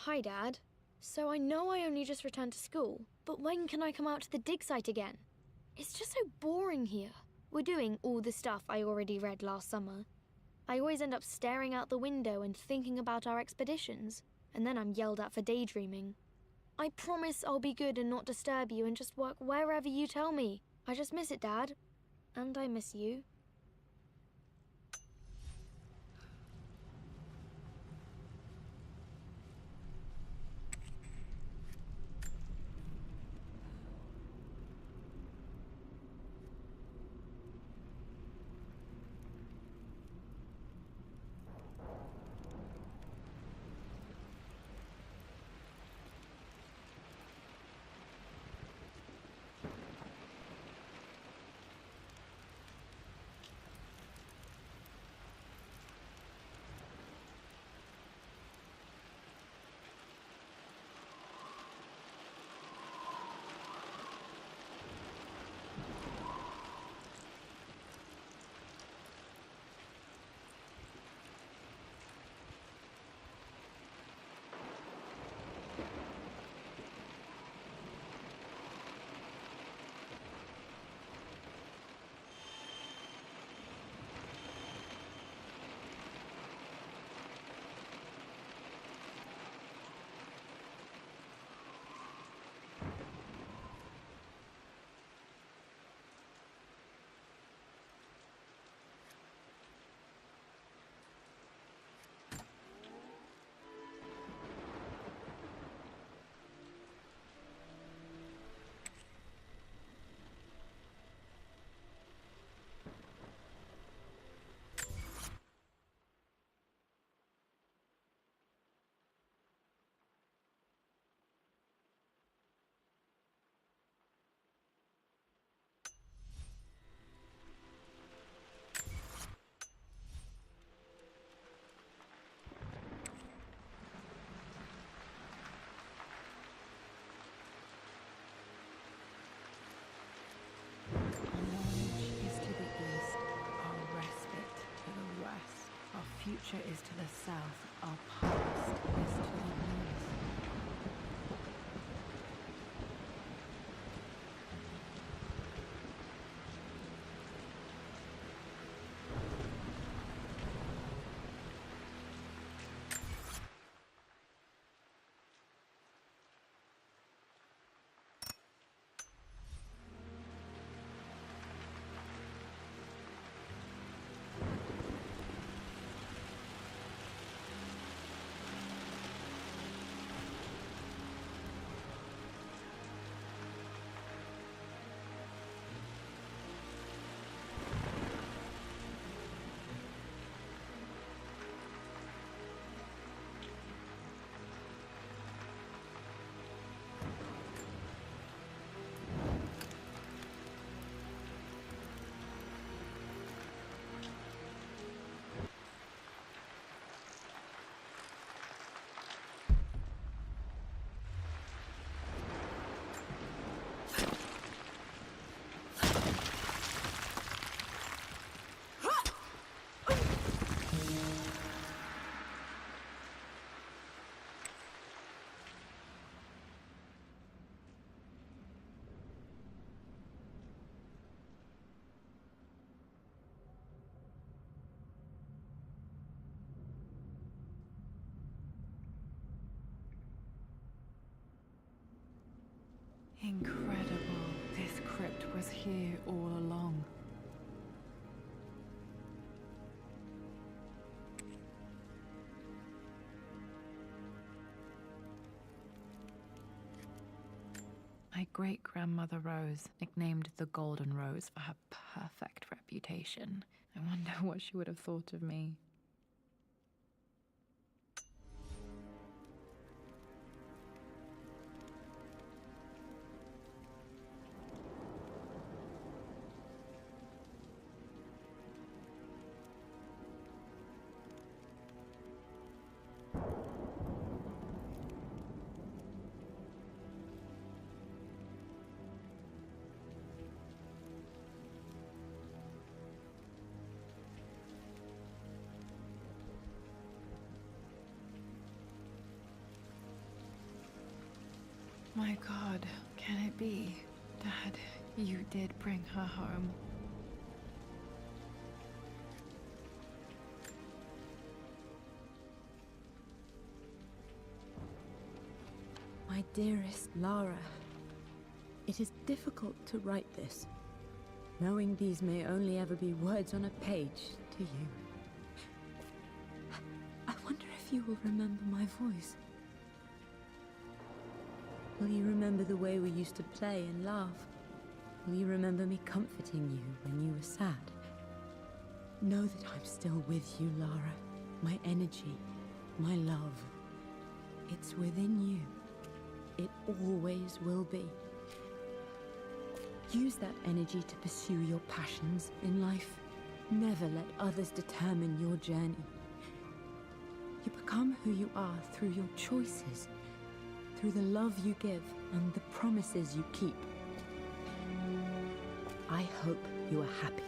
Hi, Dad. So I know I only just returned to school, but when can I come out to the dig site again? It's just so boring here. We're doing all the stuff I already read last summer. I always end up staring out the window and thinking about our expeditions, and then I'm yelled at for daydreaming. I promise I'll be good and not disturb you and just work wherever you tell me. I just miss it, Dad. And I miss you. Future is to the south, our past is to the north. Incredible. This crypt was here all along. My great-grandmother Rose, nicknamed the Golden Rose for her perfect reputation. I wonder what she would have thought of me. My God, can it be? Dad, you did bring her home. My dearest Lara, it is difficult to write this, knowing these may only ever be words on a page to you. I wonder if you will remember my voice. Will you remember the way we used to play and laugh? Will you remember me comforting you when you were sad? Know that I'm still with you, Lara. My energy, my love. It's within you. It always will be. Use that energy to pursue your passions in life. Never let others determine your journey. You become who you are through your choices, through the love you give and the promises you keep. I hope you are happy,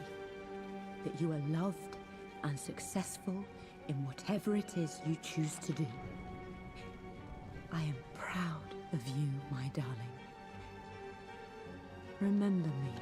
that you are loved and successful in whatever it is you choose to do. I am proud of you, my darling. Remember me.